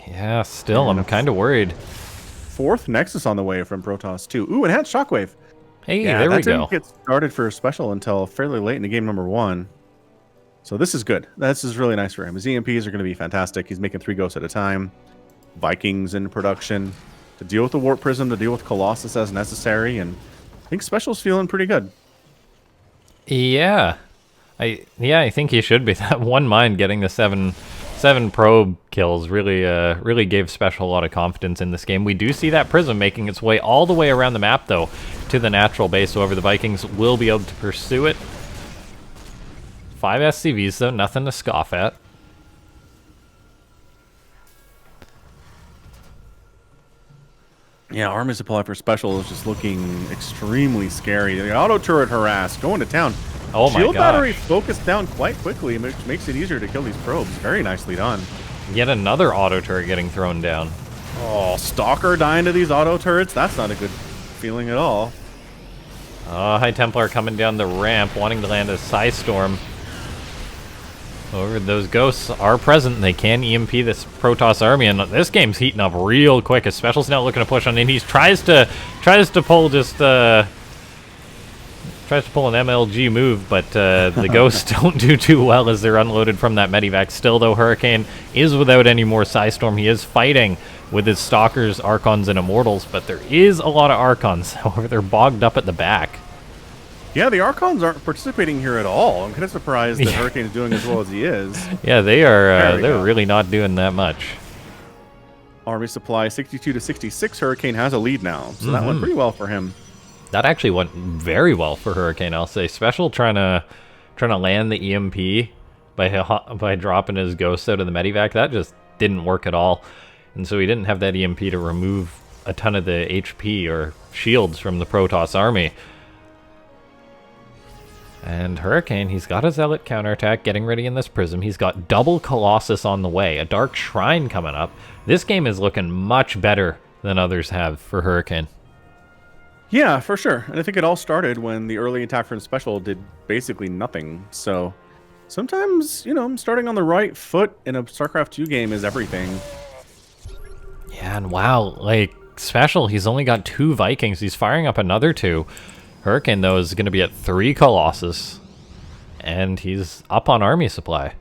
Yeah, still, I'm kind of worried. Fourth Nexus on the way from Protoss, too. Ooh, Enhanced Shockwave. Hey, Yeah, there we that go. didn't get started for special until fairly late in the game number 1. So this is good. This is really nice for him. His EMPs are going to be fantastic. He's making 3 ghosts at a time. Vikings in production. To deal with the Warp Prism, to deal with Colossus as necessary. And I think special's feeling pretty good. Yeah. I think he should be. That one mine getting the 7 probe kills really gave special a lot of confidence in this game. We do see that prism making its way all the way around the map, though, to the natural base. However, the Vikings will be able to pursue it. 5 SCVs, though, nothing to scoff at. Yeah, army supply for special is just looking extremely scary. The auto turret harass going to town. Oh my Shield battery gosh. focused down quite quickly, which makes it easier to kill these probes. Very nicely done. Yet another auto turret getting thrown down. Oh, Stalker dying to these auto turrets? That's not a good feeling at all. High Templar coming down the ramp, wanting to land a Psystorm. However, those ghosts are present. They can EMP this Protoss army, and this game's heating up real quick. As Special's now looking to push on in. He tries to pull just tries to pull an MLG move, but the ghosts don't do too well as they're unloaded from that Medivac. Still, though, Hurricane is without any more Psystorm. He is fighting with his Stalkers, Archons, and Immortals, but there is a lot of Archons. However, they're bogged up at the back. Yeah, the Archons aren't participating here at all. I'm kind of surprised that Hurricane is doing as well as he is. Yeah, they are. They're really not doing that much. Army supply 62 to 66. Hurricane has a lead now, so that went pretty well for him. That actually went very well for Hurricane, I'll say. Special trying to land the EMP by dropping his ghost out of the Medivac. That just didn't work at all, and so he didn't have that EMP to remove a ton of the HP or shields from the Protoss army. And Hurricane, he's got a Zealot counterattack getting ready in this Prism. He's got double Colossus on the way, a Dark Shrine coming up. This game is looking much better than others have for Hurricane. Yeah, for sure. And I think it all started when the early attack from Special did basically nothing. So sometimes, you know, starting on the right foot in a StarCraft 2 game is everything. Yeah, and wow, like, Special, he's only got 2 Vikings. He's firing up another 2. Hurricane, though, is going to be at 3 Colossus, and he's up on army supply.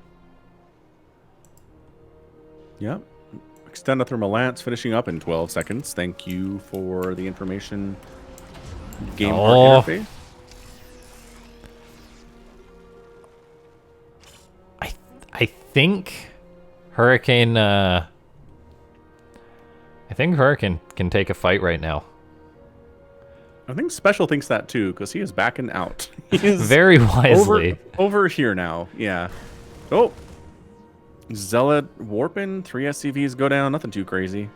Yep. Extend a Thermal Lance finishing up in 12 seconds. Thank you for the information. Game art interface. I think Hurricane can take a fight right now. I think Special thinks that too, because he is backing out. He is very wisely. Over here now, yeah. Oh. Zealot warping, 3 SCVs go down, nothing too crazy.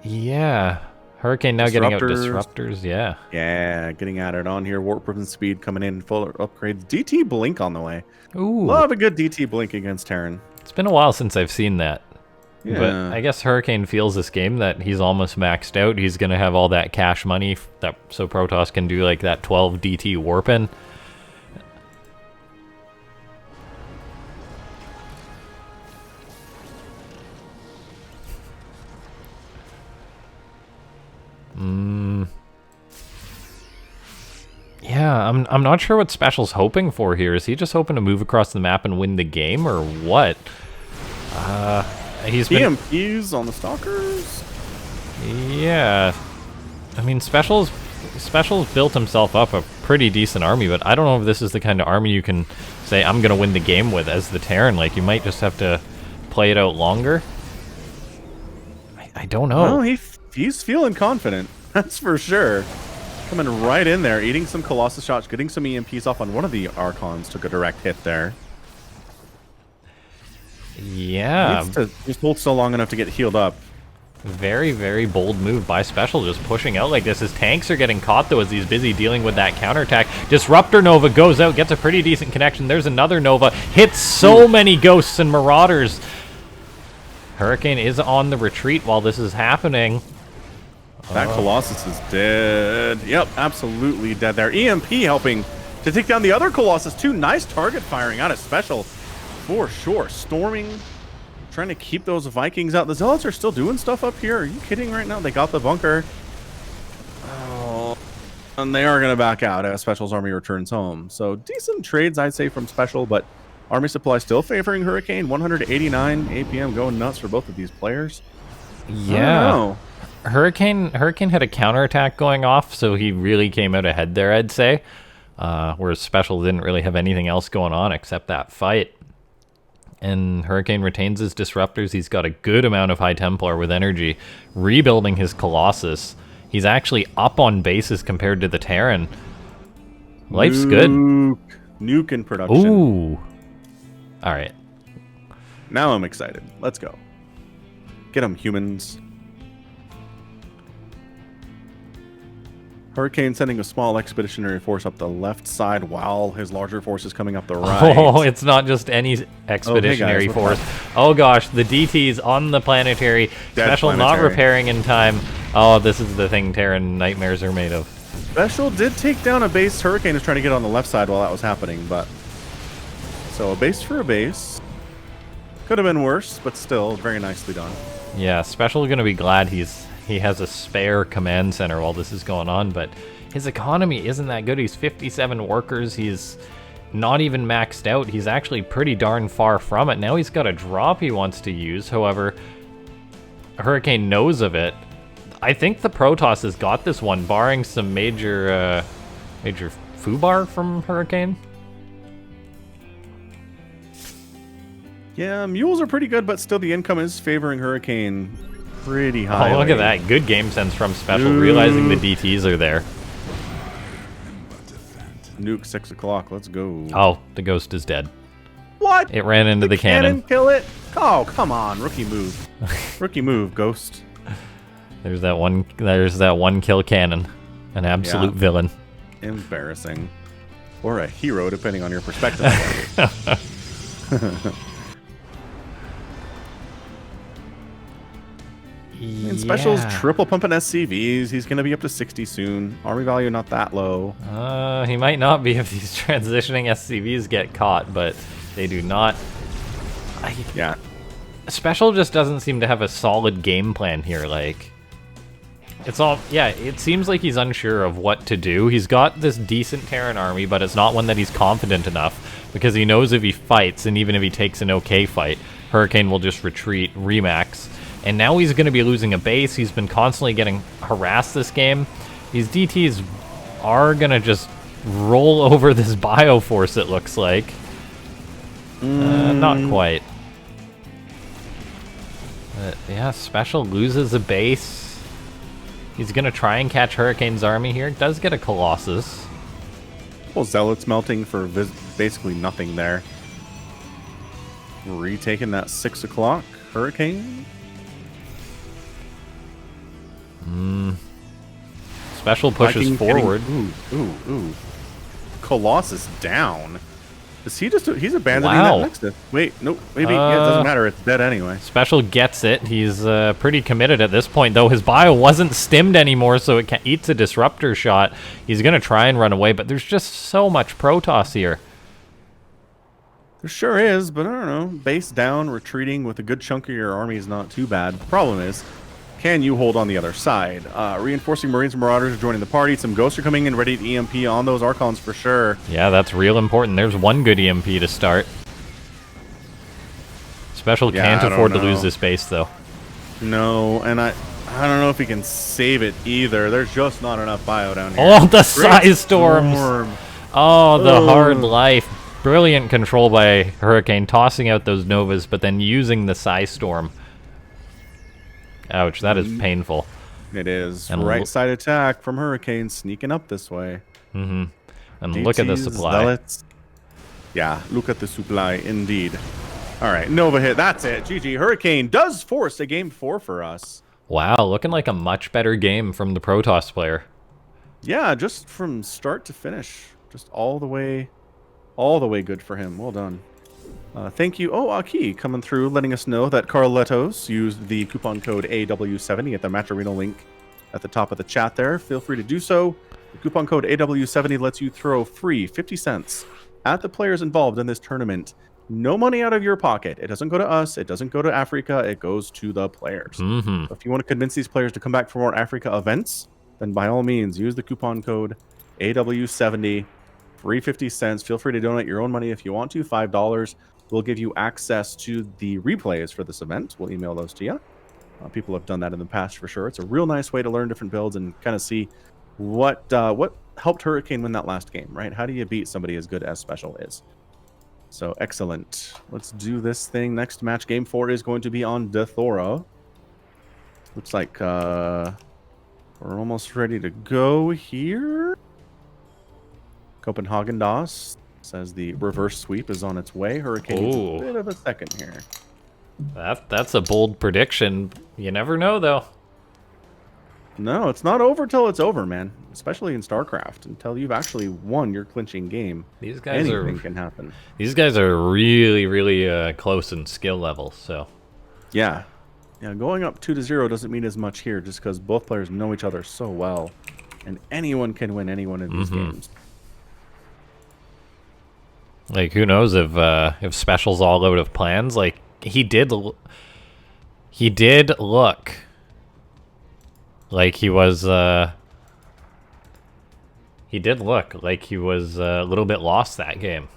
Yeah. Hurricane now getting out disruptors, yeah. Yeah, getting at it on here. Warp and speed coming in, full upgrades. DT Blink on the way. Ooh. Love a good DT Blink against Terran. It's been a while since I've seen that. Yeah. But I guess Hurricane feels this game that he's almost maxed out. He's going to have all that cash money so Protoss can do like that 12 DT warping. Yeah, I'm not sure what Special's hoping for here. Is he just hoping to move across the map and win the game, or what? He's been EMPs on the Stalkers. Yeah, I mean Special's built himself up a pretty decent army, but I don't know if this is the kind of army you can say I'm gonna win the game with as the Terran. Like, you might just have to play it out longer. I don't know. Well, he's feeling confident. That's for sure. Coming right in there, eating some Colossus shots, getting some EMPs off on one of the Archons. Took a direct hit there. Yeah. Needs to just hold still long enough to get healed up. Very, very bold move by Special, just pushing out like this. His tanks are getting caught, though, as he's busy dealing with that counterattack. Disruptor Nova goes out, gets a pretty decent connection. There's another Nova. Hits so many Ghosts and Marauders. Hurricane is on the retreat while this is happening. That Colossus is dead. Yep, absolutely dead there. EMP helping to take down the other Colossus, too. Nice target firing out of Special, for sure. Storming, trying to keep those Vikings out. The Zealots are still doing stuff up here. Are you kidding right now? They got the bunker. Oh, and they are going to back out as Special's army returns home. So decent trades, I'd say, from Special, but army supply still favoring Hurricane. 189 APM going nuts for both of these players. Yeah. Hurricane had a counterattack going off, so he really came out ahead there, I'd say. Whereas Special didn't really have anything else going on except that fight. And Hurricane retains his disruptors. He's got a good amount of High Templar with energy, rebuilding his Colossus. He's actually up on bases compared to the Terran. Life's good. Nuke in production. Ooh. All right. Now I'm excited. Let's go. Get them, humans. Hurricane sending a small expeditionary force up the left side while his larger force is coming up the right. Oh, it's not just any expeditionary force. Oh gosh, the DT's on the planetary. SpeCial not repairing in time. Oh, this is the thing Terran nightmares are made of. SpeCial did take down a base. Hurricane was trying to get on the left side while that was happening, but... So a base for a base. Could have been worse, but still very nicely done. Yeah, SpeCial gonna be glad he has a spare command center while this is going on, but his economy isn't that good. He's 57 workers. He's not even maxed out. He's actually pretty darn far from it. Now he's got a drop he wants to use. However, Hurricane knows of it. I think the Protoss has got this one, barring some major foobar from Hurricane. Yeah, mules are pretty good, but still the income is favoring Hurricane pretty high. Oh, look at that. Good game sense from SpeCial, realizing the DTs are there. Nuke 6 o'clock. Let's go. Oh, the ghost is dead. What? It ran into the cannon. Kill it? Oh, come on. Rookie move. Rookie move, ghost. There's that one kill cannon. An absolute villain. Embarrassing. Or a hero, depending on your perspective. SpeCial's triple pumping SCVs. He's going to be up to 60 soon. Army value not that low. He might not be if these transitioning SCVs get caught, but they do not. Yeah. SpeCial just doesn't seem to have a solid game plan here. Like, it seems like he's unsure of what to do. He's got this decent Terran army, but it's not one that he's confident enough, because he knows if he fights, and even if he takes an okay fight, Hurricane will just retreat, remax. And now he's going to be losing a base. He's been constantly getting harassed this game. These DTs are going to just roll over this Bioforce, it looks like. Not quite. But yeah, SpeCial loses a base. He's going to try and catch Hurricane's army here. Does get a Colossus. Well, Zealots melting for basically nothing there. Retaking that 6 o'clock. Hurricane. SpeCial pushes forward. Ooh. Colossus down. Is he just... He's abandoning that next to... Wait, nope. Maybe it doesn't matter. It's dead anyway. SpeCial gets it. He's pretty committed at this point, though. His bio wasn't stimmed anymore, so it eats a disruptor shot. He's going to try and run away, but there's just so much Protoss here. There sure is, but I don't know. Base down, retreating with a good chunk of your army is not too bad. The problem is, can you hold on the other side? Reinforcing Marines and Marauders are joining the party. Some Ghosts are coming in ready to EMP on those Archons for sure. Yeah, that's real important. There's one good EMP to start. SpeCial can't afford to lose this base, though. No, and I don't know if he can save it either. There's just not enough bio down here. Oh, the Size Storms! Oh, the hard life. Brilliant control by Hurricane, tossing out those Novas, but then using the Size Storm. Ouch, that is painful. It is. And right side attack from Hurricane, sneaking up this way. And DTs, look at the supply. Zealots. Yeah, look at the supply, indeed. All right, Nova hit. That's it. GG. Hurricane does force a game 4 for us. Wow, looking like a much better game from the Protoss player. Yeah, just from start to finish. Just all the way good for him. Well done. Thank you. Oh, Aki coming through, letting us know that Carletos used the coupon code AW70 at the Match Arena link at the top of the chat there. Feel free to do so. The coupon code AW70 lets you throw free 50 cents at the players involved in this tournament. No money out of your pocket. It doesn't go to us. It doesn't go to Africa. It goes to the players. So if you want to convince these players to come back for more Africa events, then by all means, use the coupon code AW70. Free 50 cents. Feel free to donate your own money if you want to. $5. We'll give you access to the replays for this event. We'll email those to you. People have done that in the past for sure. It's a real nice way to learn different builds and kind of see what helped Hurricane win that last game, right? How do you beat somebody as good as SpeCial is? So excellent. Let's do this thing. Next match, game 4 is going to be on Dethora. Looks like we're almost ready to go here. Copenhagen DOS says the reverse sweep is on its way. Hurricane needs a bit of a second here. That's a bold prediction. You never know, though. No, it's not over till it's over, man. Especially in StarCraft. Until you've actually won your clinching game. These guys Anything can happen. These guys are really, really close in skill level, so. Yeah. Yeah, going up 2-0 doesn't mean as much here just because both players know each other so well. And anyone can win anyone in these games. Like, who knows if SpeCial's all out of plans? Like, he did look like he was a little bit lost that game.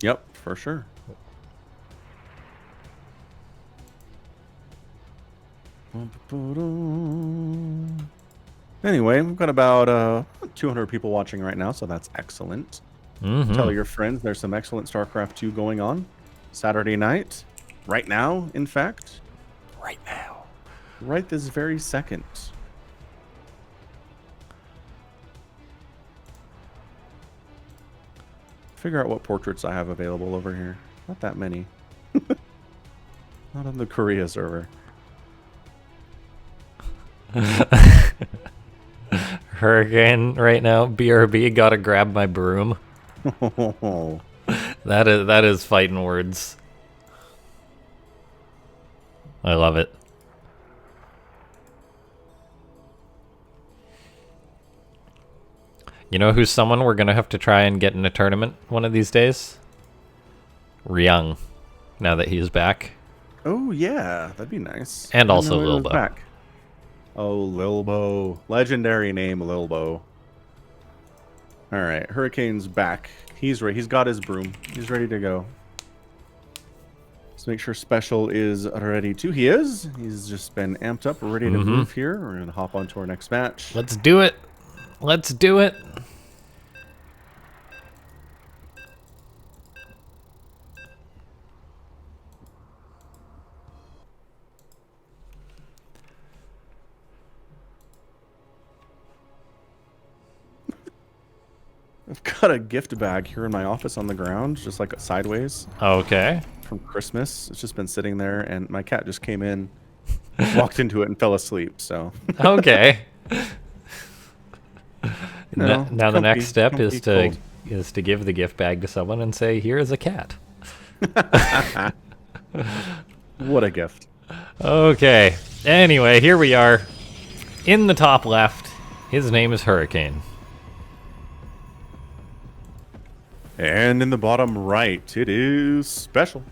Yep, for sure. Anyway, we've got about 200 people watching right now, so that's excellent. Tell your friends there's some excellent StarCraft 2 going on Saturday night. Right now, in fact. Right now. Right this very second. Figure out what portraits I have available over here. Not that many. Not on the Korea server. Hurricane right now. BRB, gotta grab my broom. That is fighting words. I love it. You know who's someone we're gonna have to try and get in a tournament one of these days? Ryung, now that he's back. Oh yeah, that'd be nice. And also Lilbo. Back. Oh, Lilbo. Legendary name, Lilbo. Alright, Hurricane's back. He's ready. He's got his broom. He's ready to go. Let's make sure SpeCial is ready too. He is. He's just been amped up, ready to move here. We're going to hop on to our next match. Let's do it. Let's do it. I've got a gift bag here in my office on the ground, just like sideways. Okay. From Christmas. It's just been sitting there, and my cat just came in, walked into it, and fell asleep. So. Okay. No, now the next step is to cold. give the gift bag to someone and say, "Here is a cat." What a gift. Okay. Anyway, here we are. In the top left, his name is Hurricane. And in the bottom right, it is SpeCial.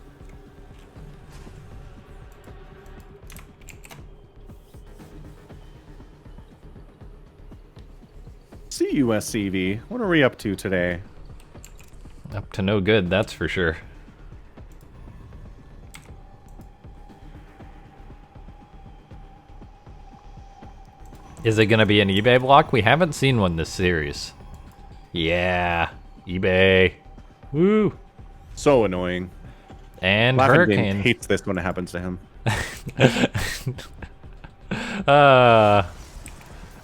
See you, SCV. What are we up to today? Up to no good, that's for sure. Is it going to be an eBay block? We haven't seen one this series. Yeah, eBay. Woo! So annoying. And Laughing Hurricane Game hates this when it happens to him.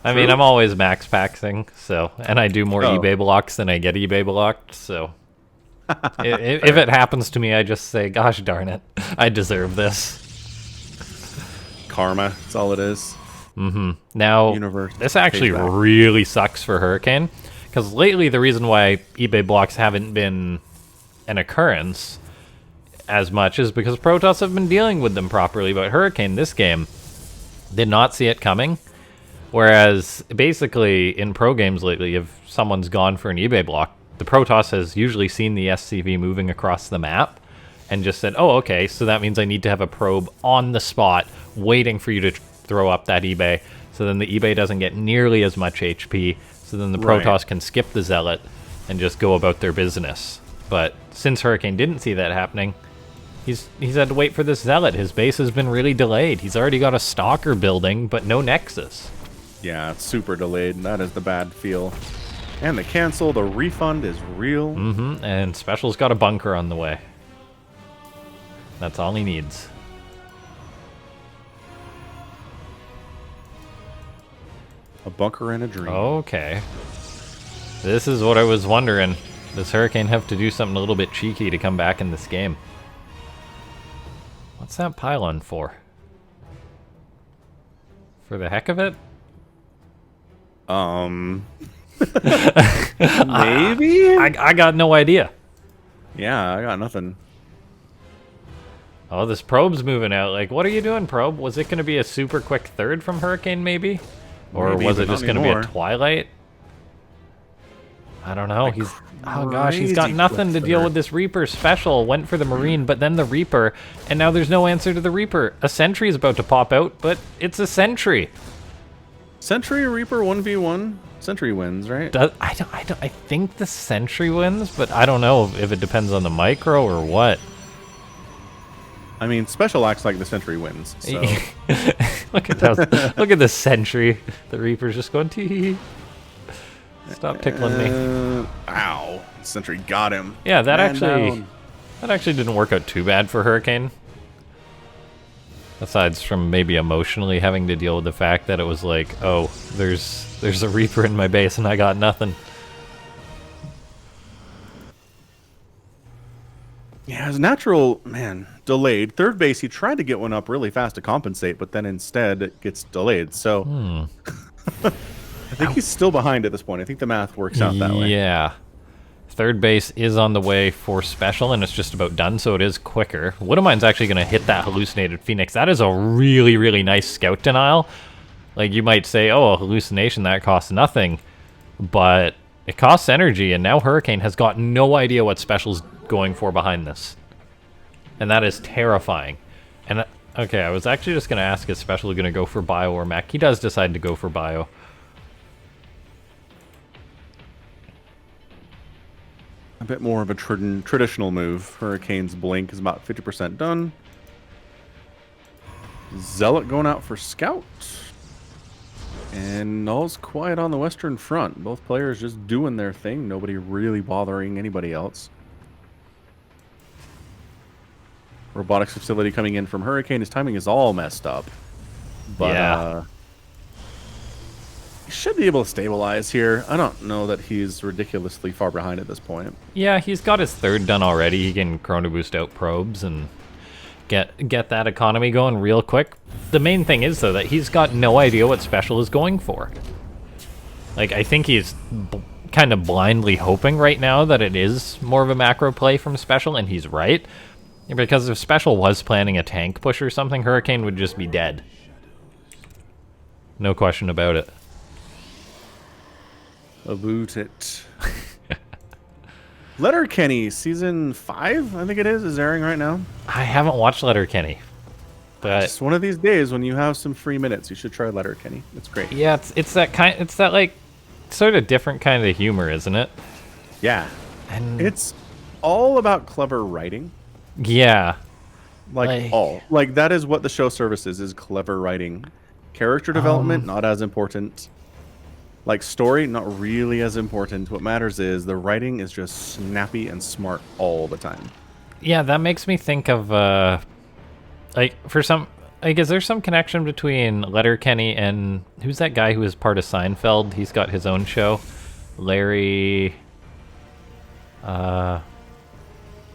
I mean, I'm always max paxing, so, and I do more eBay blocks than I get eBay blocked, so if it happens to me, I just say, gosh darn it, I deserve this. Karma, that's all it is. Now, Universe this actually pays back. really sucks for Hurricane, because lately the reason why eBay blocks haven't been an occurrence as much is because Protoss have been dealing with them properly, but Hurricane this game did not see it coming. Whereas, basically, in pro games lately, if someone's gone for an eBay block, the Protoss has usually seen the SCV moving across the map and just said, oh, okay, so that means I need to have a probe on the spot waiting for you to throw up that eBay, so then the eBay doesn't get nearly as much HP, so then the Protoss can skip the Zealot and just go about their business. But since Hurricane didn't see that happening, he's had to wait for this Zealot. His base has been really delayed. He's already got a Stalker building, but no Nexus. Yeah, it's super delayed. That is the bad feel. And the cancel, the refund is real. And SpeCial's got a bunker on the way. That's all he needs. A bunker and a dream. Okay. This is what I was wondering. Does Hurricane have to do something a little bit cheeky to come back in this game? What's that pylon for? For the heck of it? Maybe? I got no idea. Yeah, I got nothing. Oh, this probe's moving out. Like, what are you doing, probe? Was it going to be a super quick third from Hurricane, maybe? Or Maybe, was but it just not going to be a anymore. twilight? I don't know. Like, oh gosh, he's got crazy nothing to quick deal third. with this Reaper special. Went for the Marine, but then the Reaper, and now there's no answer to the Reaper. A Sentry is about to pop out, but it's a Sentry. Sentry Reaper 1v1. Sentry wins, right? I think the Sentry wins, but I don't know if it depends on the micro or what. I mean, special acts like the Sentry wins. So. Look at those, look at the Sentry. The Reaper's just going tee. Stop tickling me. Ow! Sentry got him. Yeah, that Man actually didn't work out too bad for Hurricane. Aside from maybe emotionally having to deal with the fact that it was like, oh, there's a Reaper in my base and I got nothing. Yeah, his natural, man, delayed. Third base, he tried to get one up really fast to compensate, but then instead it gets delayed. So I think he's still behind at this point. I think the math works out that way. Yeah. Third base is on the way for special, and it's just about done, so it is quicker. Widowmine's actually going to hit that hallucinated Phoenix. That is a really, really nice scout denial. Like, you might say, oh, a hallucination, that costs nothing. But it costs energy, and now Hurricane has got no idea what special's going for behind this. And that is terrifying. And, okay, I was actually just going to ask if special is going to go for bio or mech. He does decide to go for bio. A bit more of a traditional move. Hurricane's blink is about 50% done. Zealot going out for scout. And all's quiet on the western front. Both players just doing their thing. Nobody really bothering anybody else. Robotics facility coming in from Hurricane. His timing is all messed up. But Yeah. he should be able to stabilize here. I don't know that he's ridiculously far behind at this point. Yeah, he's got his third done already. He can chrono boost out probes and get that economy going real quick. The main thing is, though, that he's got no idea what special is going for. Like, I think he's kind of blindly hoping right now that it is more of a macro play from special, and he's right. Because if special was planning a tank push or something, Hurricane would just be dead. No question about it. About it. Letterkenny season 5, I think it is airing right now. I haven't watched Letterkenny, but Just one of these days when you have some free minutes, you should try Letterkenny. It's great. yeah, it's that like sort of different kind of humor, isn't it? Yeah. And It's all about clever writing. yeah, Like that is what the show service is clever writing. Character development, not as important. Like story, not really as important. What matters is the writing is just snappy and smart all the time. yeah, that makes me think of like is there some connection between Letterkenny and who's that guy who is part of Seinfeld? He's got his own show, Larry.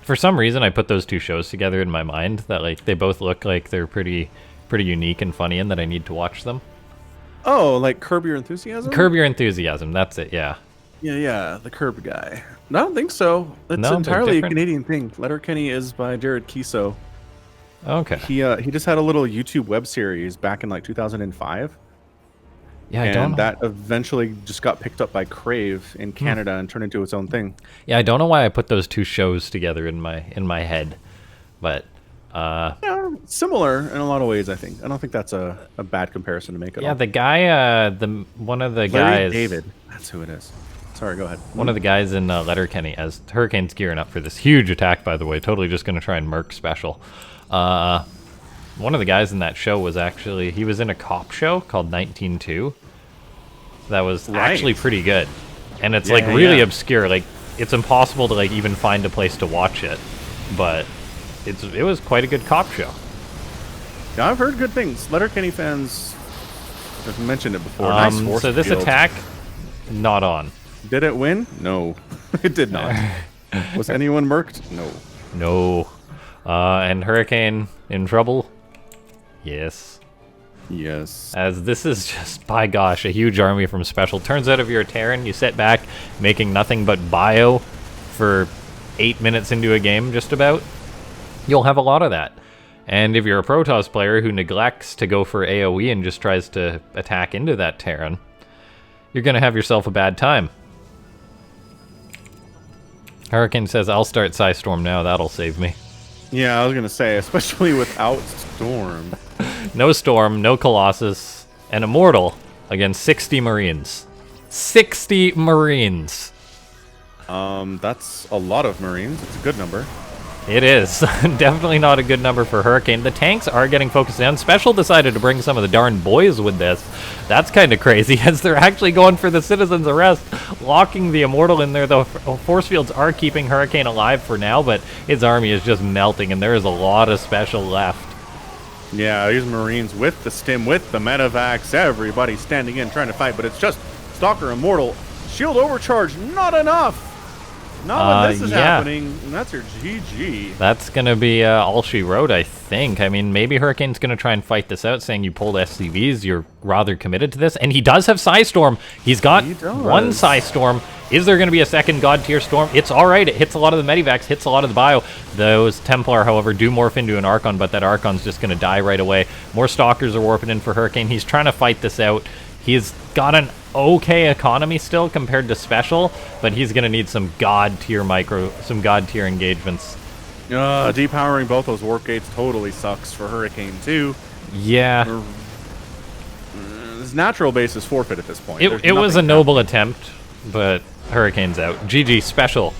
For some reason, I put those two shows together in my mind that like they both look like they're pretty unique and funny, and that I need to watch them. Oh, like Curb Your Enthusiasm? Curb Your Enthusiasm, that's it, yeah. Yeah, the Curb guy. No, I don't think so. It's No, they're entirely a different? Canadian thing. Letterkenny is by Jared Kiso. Okay. He just had a little YouTube web series back in like 2005. Yeah, I don't And know. that eventually just got picked up by Crave in Canada and turned into its own thing. Yeah, I don't know why I put those two shows together in my head, but Yeah, similar in a lot of ways, I think. I don't think that's a bad comparison to make at yeah, all. the guy, one of the Larry guys, David. That's who it is. Sorry, go ahead. one of the guys in Letterkenny, as Hurricane's gearing up for this huge attack, by the way, totally just going to try and murk special. One of the guys in that show was actually, he was in a cop show called 19-2. That was actually pretty good. And it's like really obscure. Like, it's impossible to like even find a place to watch it. But it was quite a good cop show. Yeah, I've heard good things. Letterkenny fans have mentioned it before. Nice force So this field. attack, not on. Did it win? No, it did not. Was anyone murked? No. No. And Hurricane in trouble? Yes. Yes. As this is just, by gosh, a huge army from Special. Turns out if you're a Terran, you sit back making nothing but bio for 8 minutes into a game, just about. You'll have a lot of that. And if you're a Protoss player who neglects to go for AoE and just tries to attack into that Terran, you're going to have yourself a bad time. Hurricane says, I'll start Psystorm now, that'll save me. Yeah, I was going to say, especially without Storm. No Storm, no Colossus, and Immortal against 60 Marines. 60 Marines! That's a lot of Marines. It's a good number. It is. Definitely not a good number for Hurricane. The tanks are getting focused down. Special decided to bring some of the darn boys with this. That's kind of crazy, as they're actually going for the Citizen's Arrest, locking the Immortal in there, though. Force fields are keeping Hurricane alive for now, but his army is just melting, and there is a lot of Special left. Yeah, these Marines with the stim, with the medevacs, everybody standing in trying to fight, but it's just Stalker Immortal. Shield overcharge, not enough! Not when this is happening, and that's your GG. That's going to be all she wrote, I think. I mean, maybe Hurricane's going to try and fight this out, saying you pulled SCVs, you're rather committed to this. And he does have Psystorm. He's got one Psystorm. Is there going to be a second God tier Storm? It's all right. It hits a lot of the Medivacs, hits a lot of the bio. Those Templar, however, do morph into an Archon, but that Archon's just going to die right away. More Stalkers are warping in for Hurricane. He's trying to fight this out. He's got an okay economy still compared to Special, but he's going to need some God tier engagements. Depowering both those warp gates totally sucks for Hurricane too. Yeah. His natural base is forfeit at this point. It was a noble attempt, but Hurricane's out. GG Special.